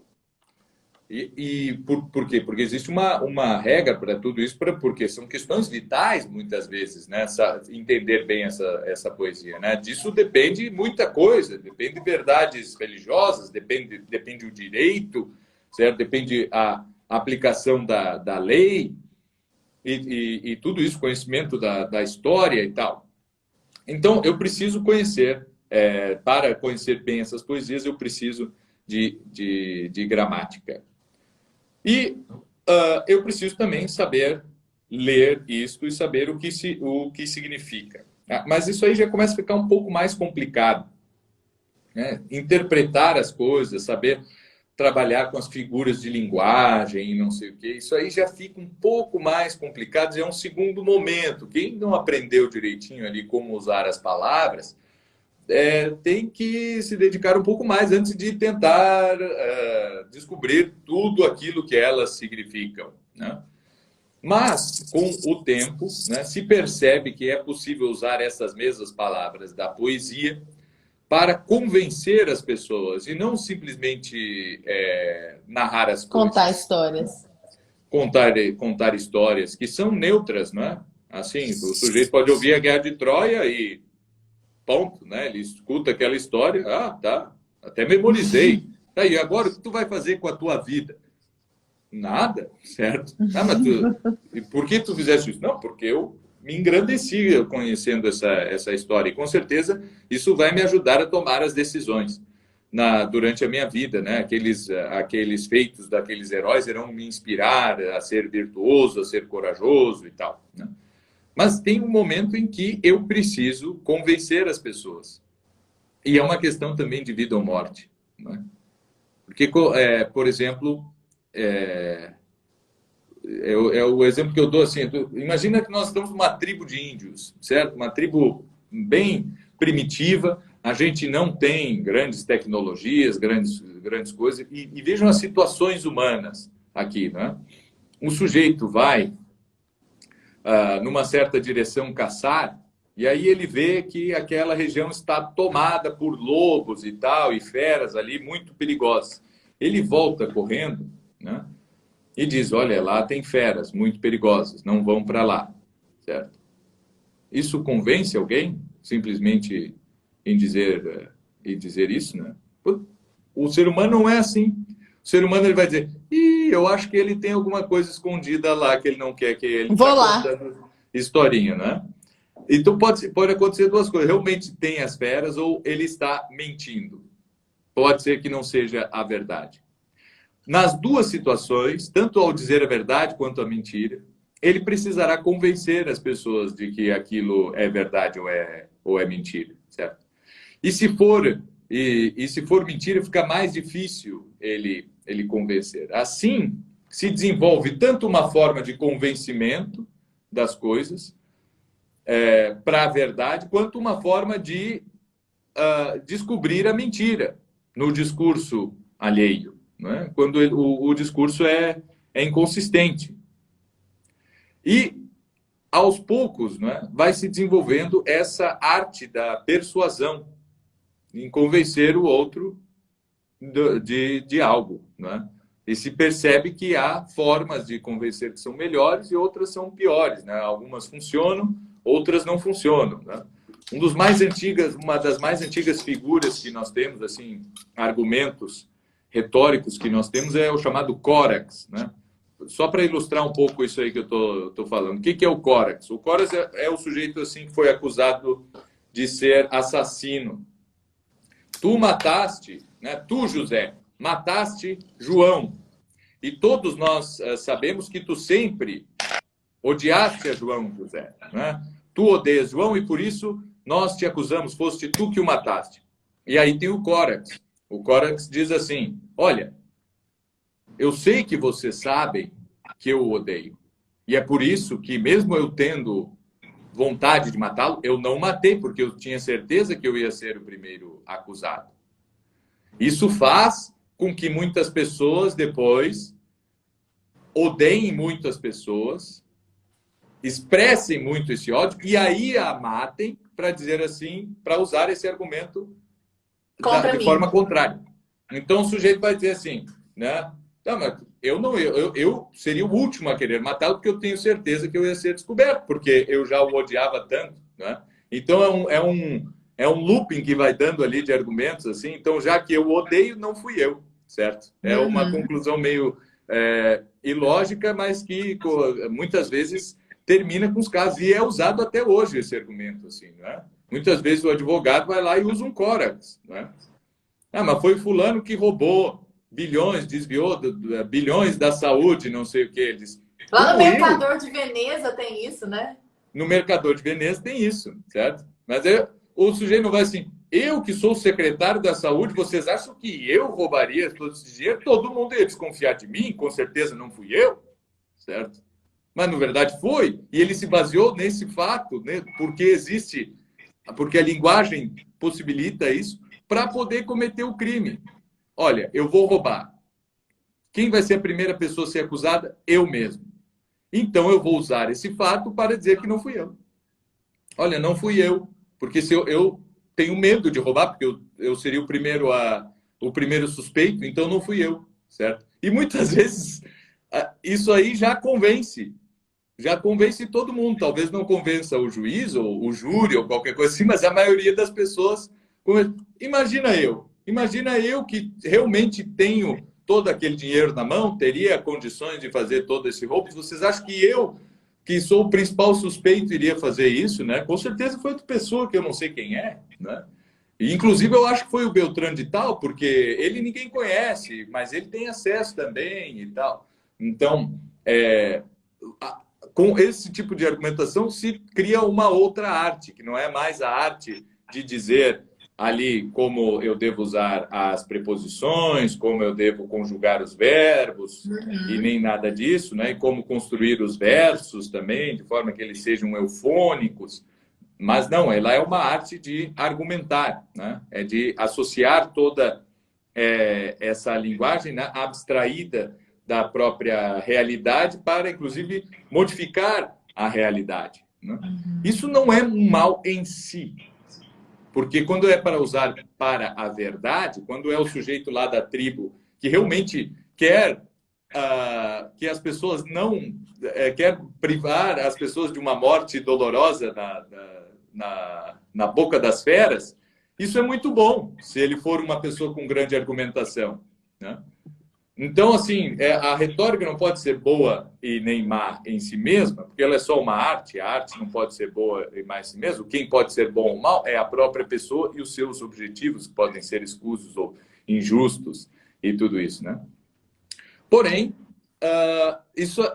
Por quê? Porque existe uma regra para tudo isso, porque são questões vitais, muitas vezes, né? Entender bem essa poesia, né? Disso depende muita coisa, depende de verdades religiosas, depende o direito, certo? Depende a aplicação da lei e tudo isso, conhecimento da história e tal. Então, eu preciso conhecer, para conhecer bem essas poesias, eu preciso de gramática. E eu preciso também saber ler isto e saber o que significa. Mas isso aí já começa a ficar um pouco mais complicado, né? Interpretar as coisas, saber trabalhar com as figuras de linguagem e não sei o quê, isso aí já fica um pouco mais complicado, é um segundo momento. Quem não aprendeu direitinho ali como usar as palavras, tem que se dedicar um pouco mais antes de tentar descobrir tudo aquilo que elas significam, né? Mas, com o tempo, né, se percebe que é possível usar essas mesmas palavras da poesia para convencer as pessoas e não simplesmente narrar as Contar coisas. histórias. Contar histórias que são neutras, não é? Assim, o sujeito pode ouvir a Guerra de Troia e ponto, né? Ele escuta aquela história, tá, até memorizei. Tá, e agora o que tu vai fazer com a tua vida? Nada, certo? Mas e por que tu fizeste isso? Não, porque eu me engrandeci conhecendo essa história. E com certeza isso vai me ajudar a tomar as decisões durante a minha vida, né? Aqueles feitos daqueles heróis irão me inspirar a ser virtuoso, a ser corajoso e tal, né? Mas tem um momento em que eu preciso convencer as pessoas. E é uma questão também de vida ou morte, né? Porque, por exemplo, é o exemplo que eu dou assim, imagina que nós estamos numa tribo de índios, certo? Uma tribo bem primitiva, a gente não tem grandes tecnologias, grandes coisas, e vejam as situações humanas aqui, né? O sujeito vai numa certa direção caçar, e aí ele vê que aquela região está tomada por lobos e tal, e feras ali muito perigosas. Ele volta correndo, né? E diz, olha, lá tem feras muito perigosas, não vão para lá, certo? Isso convence alguém, simplesmente em dizer isso, né? O ser humano não é assim. O ser humano ele vai dizer, eu acho que ele tem alguma coisa escondida lá que ele não quer, que ele Vou está lá. contando historinha, né? Então pode acontecer duas coisas. Realmente tem as feras ou ele está mentindo. Pode ser que não seja a verdade. Nas duas situações, tanto ao dizer a verdade quanto a mentira, ele precisará convencer as pessoas de que aquilo é verdade ou é mentira, certo? E se for mentira, fica mais difícil ele convencer. Assim, se desenvolve tanto uma forma de convencimento das coisas para a verdade, quanto uma forma de descobrir a mentira no discurso alheio, não é? Quando o discurso é inconsistente. E, aos poucos, né, vai se desenvolvendo essa arte da persuasão, em convencer o outro de algo, né? E se percebe que há formas de convencer que são melhores e outras são piores, né? Algumas funcionam, outras não funcionam, né? Uma das mais antigas figuras que nós temos, assim, argumentos retóricos que nós temos é o chamado córax, né? Só para ilustrar um pouco isso aí que eu tô falando. O que é o córax? O córax é o sujeito assim que foi acusado de ser assassino. Tu mataste, né? Tu, José, mataste João. E todos nós sabemos que tu sempre odiaste a João, José, né? Tu odeias João e por isso nós te acusamos, foste tu que o mataste. E aí tem o córax. O córax diz assim: olha, eu sei que vocês sabem que eu o odeio. E é por isso que, mesmo eu tendo vontade de matá-lo, eu não matei, porque eu tinha certeza que eu ia ser o primeiro acusado. Isso faz com que muitas pessoas depois odeiem muitas pessoas, expressem muito esse ódio e aí a matem para dizer assim, para usar esse argumento de forma contrária. Então o sujeito vai dizer assim, né? Não, mas eu seria o último a querer matá-lo porque eu tenho certeza que eu ia ser descoberto, porque eu já o odiava tanto, né? Então é um looping que vai dando ali de argumentos assim. Então já que eu odeio, não fui eu, certo? É uma conclusão meio ilógica, mas que muitas vezes termina com os casos e é usado até hoje esse argumento assim, né? Muitas vezes o advogado vai lá e usa um córax, né? Ah, mas foi fulano que roubou bilhões, desviou bilhões da saúde, não sei o que. Eles, lá no Mercador de Veneza tem isso, né? No Mercador de Veneza tem isso, certo? Mas o sujeito não vai assim, eu que sou o secretário da saúde, vocês acham que eu roubaria todo esse dinheiro? Todo mundo ia desconfiar de mim, com certeza não fui eu, certo? Mas, na verdade, foi. E ele se baseou nesse fato, né? Porque a linguagem possibilita isso, para poder cometer o crime. Olha, eu vou roubar. Quem vai ser a primeira pessoa a ser acusada? Eu mesmo. Então, eu vou usar esse fato para dizer que não fui eu. Olha, não fui eu. Porque se eu tenho medo de roubar, porque eu seria o primeiro suspeito, então não fui eu, certo? E muitas vezes isso aí já convence todo mundo. Talvez não convença o juiz ou o júri ou qualquer coisa assim, mas a maioria das pessoas... Imagina eu que realmente tenho todo aquele dinheiro na mão, teria condições de fazer todo esse roubo. Vocês acham que eu, que sou o principal suspeito, iria fazer isso, né? Com certeza foi outra pessoa que eu não sei quem é, né? E, inclusive, eu acho que foi o Beltrano de Tal, porque ele ninguém conhece, mas ele tem acesso também e tal. Então, com esse tipo de argumentação se cria uma outra arte, que não é mais a arte de dizer ali como eu devo usar as preposições, como eu devo conjugar os verbos, e nem nada disso, né? E como construir os versos também, de forma que eles sejam eufônicos. Mas não, ela é uma arte de argumentar, né? É de associar toda essa linguagem, né, abstraída da própria realidade para, inclusive, modificar a realidade, né? Isso não é um mal em si, porque quando é para usar para a verdade, quando é o sujeito lá da tribo que realmente quer que as pessoas não... quer privar as pessoas de uma morte dolorosa na boca das feras, isso é muito bom, se ele for uma pessoa com grande argumentação, né? Então, assim, a retórica não pode ser boa e nem má em si mesma, porque ela é só uma arte. A arte não pode ser boa e má em si mesma. Quem pode ser bom ou mal é a própria pessoa e os seus objetivos, que podem ser escusos ou injustos e tudo isso, né? Porém,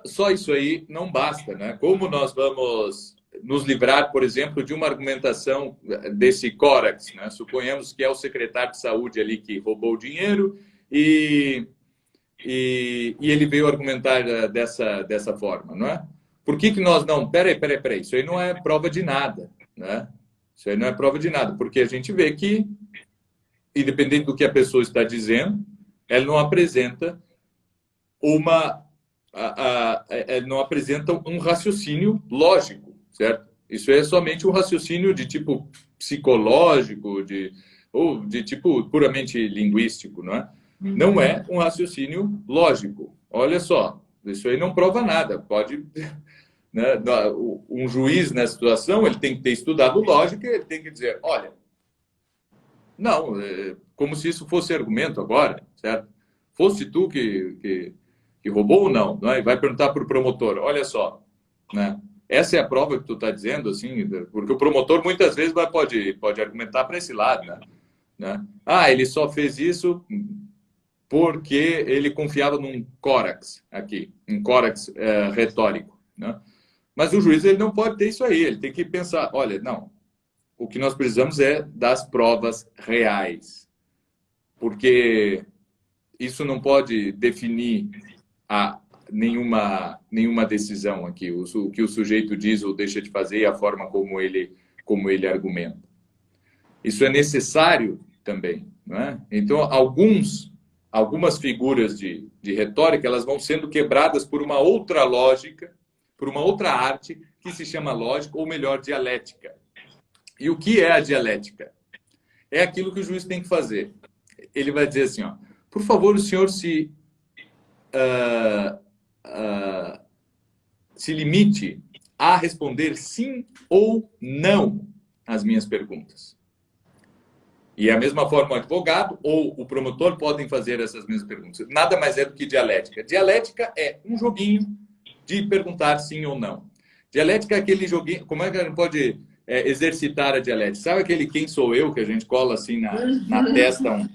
só isso aí não basta, né? Como nós vamos nos livrar, por exemplo, de uma argumentação desse córax, né? Suponhamos que é o secretário de saúde ali que roubou o dinheiro e ele veio argumentar dessa forma, não é? Por que nós não... Peraí, isso aí não é prova de nada, né? Isso aí não é prova de nada, porque a gente vê que, independente do que a pessoa está dizendo, ela não apresenta uma não apresentam um raciocínio lógico, certo? Isso é somente um raciocínio de tipo psicológico, ou de tipo puramente linguístico, não é? Não é um raciocínio lógico. Olha só, isso aí não prova nada. Pode, né, um juiz nessa situação, ele tem que ter estudado lógica, ele tem que dizer, olha, não, como se isso fosse argumento agora, certo? Fosse tu que roubou ou não, não é? E vai perguntar para o promotor, olha só, né? Essa é a prova que tu está dizendo, assim, porque o promotor muitas vezes pode argumentar para esse lado, né? Ah, ele só fez isso porque ele confiava num córax aqui, um córax retórico, né? Mas o juiz ele não pode ter isso aí, ele tem que pensar, olha, não, o que nós precisamos é das provas reais, porque isso não pode definir nenhuma decisão aqui, o que o sujeito diz ou deixa de fazer e a forma como ele argumenta. Isso é necessário também, não é? Então, algumas figuras de retórica, elas vão sendo quebradas por uma outra lógica, por uma outra arte que se chama lógica, ou melhor, dialética. E o que é a dialética? É aquilo que o juiz tem que fazer. Ele vai dizer assim, ó, por favor, o senhor se limite a responder sim ou não às minhas perguntas. E a mesma forma o advogado ou o promotor podem fazer essas mesmas perguntas. Nada mais é do que dialética. Dialética é um joguinho de perguntar sim ou não. Dialética é aquele joguinho... Como é que a gente pode exercitar a dialética? Sabe aquele quem sou eu, que a gente cola assim na testa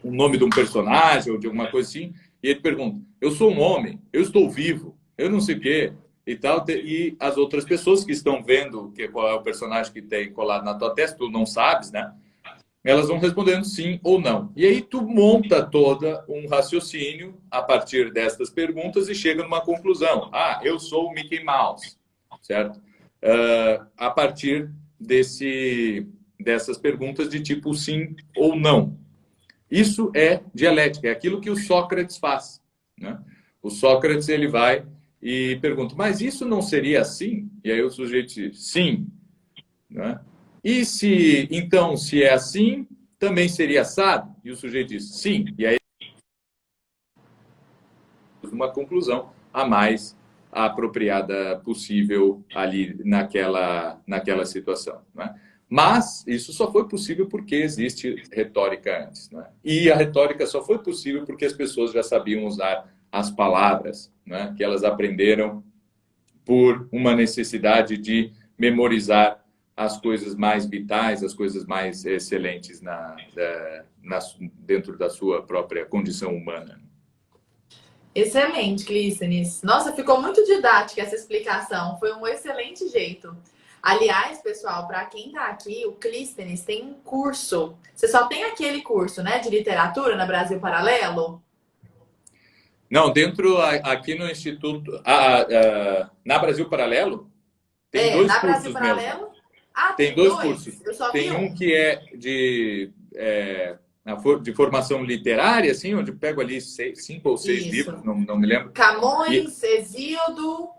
um nome de um personagem ou de alguma coisa assim? E ele pergunta, eu sou um homem, eu estou vivo, eu não sei o quê, e tal. E as outras pessoas que estão vendo qual é o personagem que tem colado na tua testa, tu não sabes, né? Elas vão respondendo sim ou não. E aí tu monta toda um raciocínio a partir destas perguntas e chega numa conclusão. Ah, eu sou o Mickey Mouse, certo? A partir dessas perguntas de tipo sim ou não. Isso é dialética, é aquilo que o Sócrates faz, né? O Sócrates, ele vai e pergunta, mas isso não seria assim? E aí o sujeito diz, sim, né? E então, se é assim, também seria assado? E o sujeito diz, sim. E aí, uma conclusão a mais apropriada possível ali naquela situação, né? Mas isso só foi possível porque existe retórica antes, né? E a retórica só foi possível porque as pessoas já sabiam usar as palavras, né? Que elas aprenderam por uma necessidade de memorizar as coisas mais vitais, as coisas mais excelentes dentro da sua própria condição humana. Excelente, Clístenes. Nossa, ficou muito didática essa explicação. Foi um excelente jeito. Aliás, pessoal, para quem está aqui, o Clístenes tem um curso. Você só tem aquele curso, né, de literatura na Brasil Paralelo? Não, aqui no Instituto, na Brasil Paralelo, tem dois na cursos Brasil Paralelo? mesmo. Ah, Tem dois? cursos. Eu só Tem vi um que é de formação literária, assim, onde eu pego ali 5 ou 6 livros, não me lembro. Camões, Hesíodo,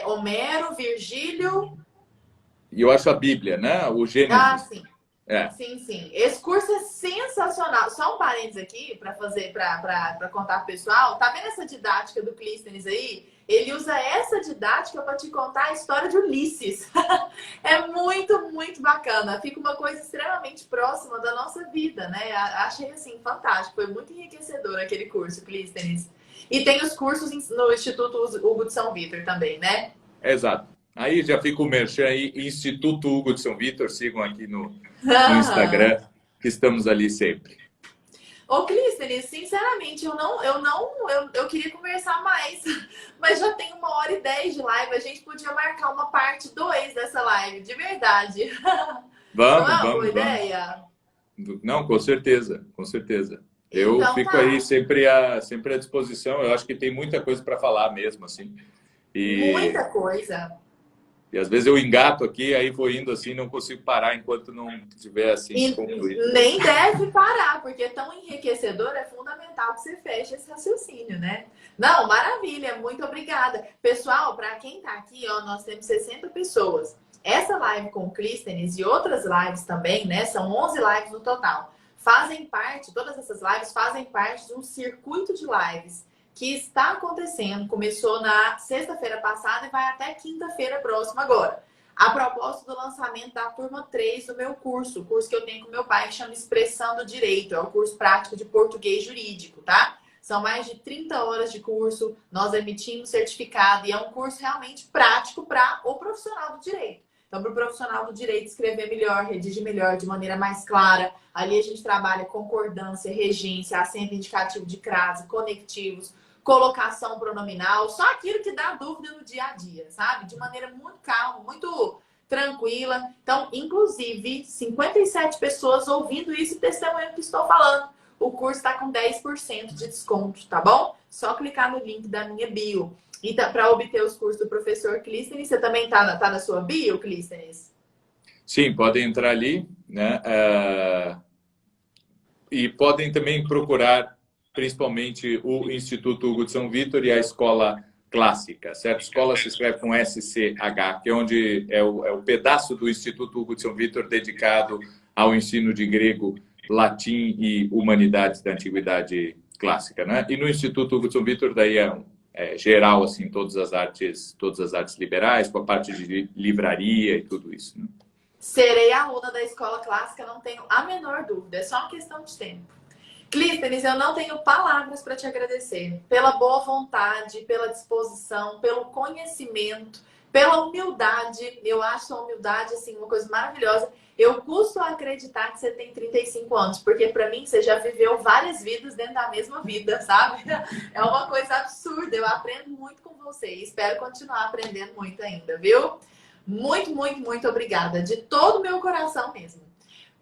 Homero, Virgílio. E eu acho a Bíblia, né? O Gênesis. Ah, sim. Sim. Esse curso é sensacional. Só um parênteses aqui para contar pro pessoal. Tá vendo essa didática do Clístenes aí? Ele usa essa didática para te contar a história de Ulisses. É muito, muito bacana. Fica uma coisa extremamente próxima da nossa vida, né? Achei assim fantástico. Foi muito enriquecedor aquele curso, Clístenes. E tem os cursos no Instituto Hugo de São Vitor também, né? Exato. Aí já fica o merchan aí, Instituto Hugo de São Vitor, sigam aqui no Instagram, que estamos ali sempre. Ô, Clístenes, sinceramente, eu queria conversar mais, mas já tem 1h10 de live, a gente podia marcar uma parte 2 dessa live, de verdade. Vamos, não é uma boa ideia? Não, com certeza, com certeza. Eu então, fico aí sempre à disposição, eu acho que tem muita coisa para falar mesmo, assim. Muita coisa. E às vezes eu engato aqui, aí vou indo assim, não consigo parar enquanto não tiver assim E concluído. nem deve parar, porque tão enriquecedor, é fundamental que você feche esse raciocínio, né? Não, maravilha, muito obrigada. Pessoal, para quem tá aqui, ó, nós temos 60 pessoas. Essa live com o Clístenes e outras lives também, né? São 11 lives no total. Fazem parte, todas essas lives fazem parte de um circuito de lives que está acontecendo. Começou na sexta-feira passada e vai até quinta-feira próxima agora. A propósito do lançamento da turma 3 do meu curso, o curso que eu tenho com meu pai, que chama Expressão do Direito. É o curso prático de português jurídico, tá? São mais de 30 horas de curso, nós emitimos certificado e é um curso realmente prático para o profissional do direito. Então, para o profissional do direito escrever melhor, redigir melhor, de maneira mais clara. Ali a gente trabalha concordância, regência, acento indicativo de crase, conectivos, colocação pronominal, só aquilo que dá dúvida no dia a dia, sabe? De maneira muito calma, muito tranquila. Então, inclusive, 57 pessoas ouvindo isso e testemunhando que estou falando. O curso está com 10% de desconto, tá bom? Só clicar no link da minha bio. E para obter os cursos do professor Clístenes, você também tá na sua bio, Clístenes? Sim, podem entrar ali, né? E podem também procurar principalmente o Instituto Hugo de São Vítor e a Escola Clássica, certo? Escola se escreve com SCH, que é onde é o pedaço do Instituto Hugo de São Vítor dedicado ao ensino de grego, latim e humanidades da antiguidade clássica, né? E no Instituto Hugo de São Vítor daí é geral assim todas as artes liberais, com a parte de livraria e tudo isso, né? Serei aluna da escola clássica, não tenho a menor dúvida, é só uma questão de tempo. Clístenes, eu não tenho palavras para te agradecer pela boa vontade, pela disposição, pelo conhecimento, pela humildade. Eu acho a humildade assim uma coisa maravilhosa. Eu custo acreditar que você tem 35 anos, porque para mim você já viveu várias vidas dentro da mesma vida, sabe? É uma coisa absurda. Eu aprendo muito com você e espero continuar aprendendo muito ainda, viu? Muito, muito, muito obrigada. De todo o meu coração mesmo.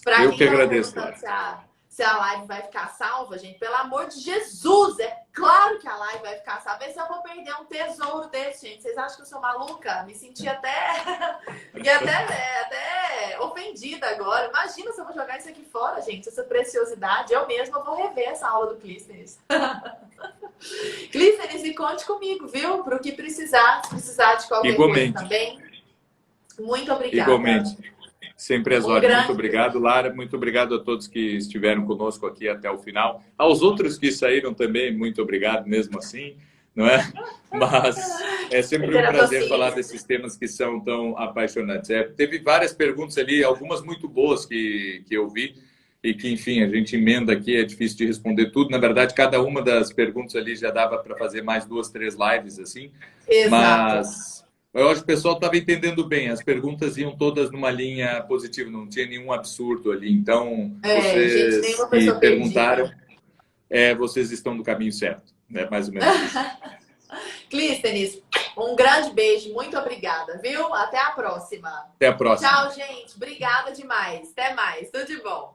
Para Eu quem que tá agradeço, perguntando se a live vai ficar salva, gente, pelo amor de Jesus, é claro que a live vai ficar salva. Vê se eu vou perder um tesouro desse, gente. Vocês acham que eu sou maluca? Me senti fiquei até ofendida agora. Imagina se eu vou jogar isso aqui fora, gente, essa preciosidade. Eu mesma vou rever essa aula do Clístenes. Clístenes, e conte comigo, viu? Para o que precisar, se precisar de qualquer Igualmente. coisa também. Muito obrigada. Igualmente. Sempre às ordens. grande... Muito obrigado, Lara. Muito obrigado a todos que estiveram conosco aqui até o final. Aos outros que saíram também, muito obrigado mesmo assim, não é? Mas é sempre um prazer falar desses temas que são tão apaixonantes. Teve várias perguntas ali, algumas muito boas que eu vi e que, enfim, a gente emenda aqui, é difícil de responder tudo. Na verdade, cada uma das perguntas ali já dava para fazer mais 2, 3 lives, assim. Exato. Mas eu acho que o pessoal estava entendendo bem. As perguntas iam todas numa linha positiva, não tinha nenhum absurdo ali. Então, vocês gente, que perguntaram, vocês estão no caminho certo. É mais ou menos isso. Clístenes, um grande beijo. Muito obrigada, viu? Até a próxima. Até a próxima. Tchau, gente. Obrigada demais. Até mais. Tudo de bom.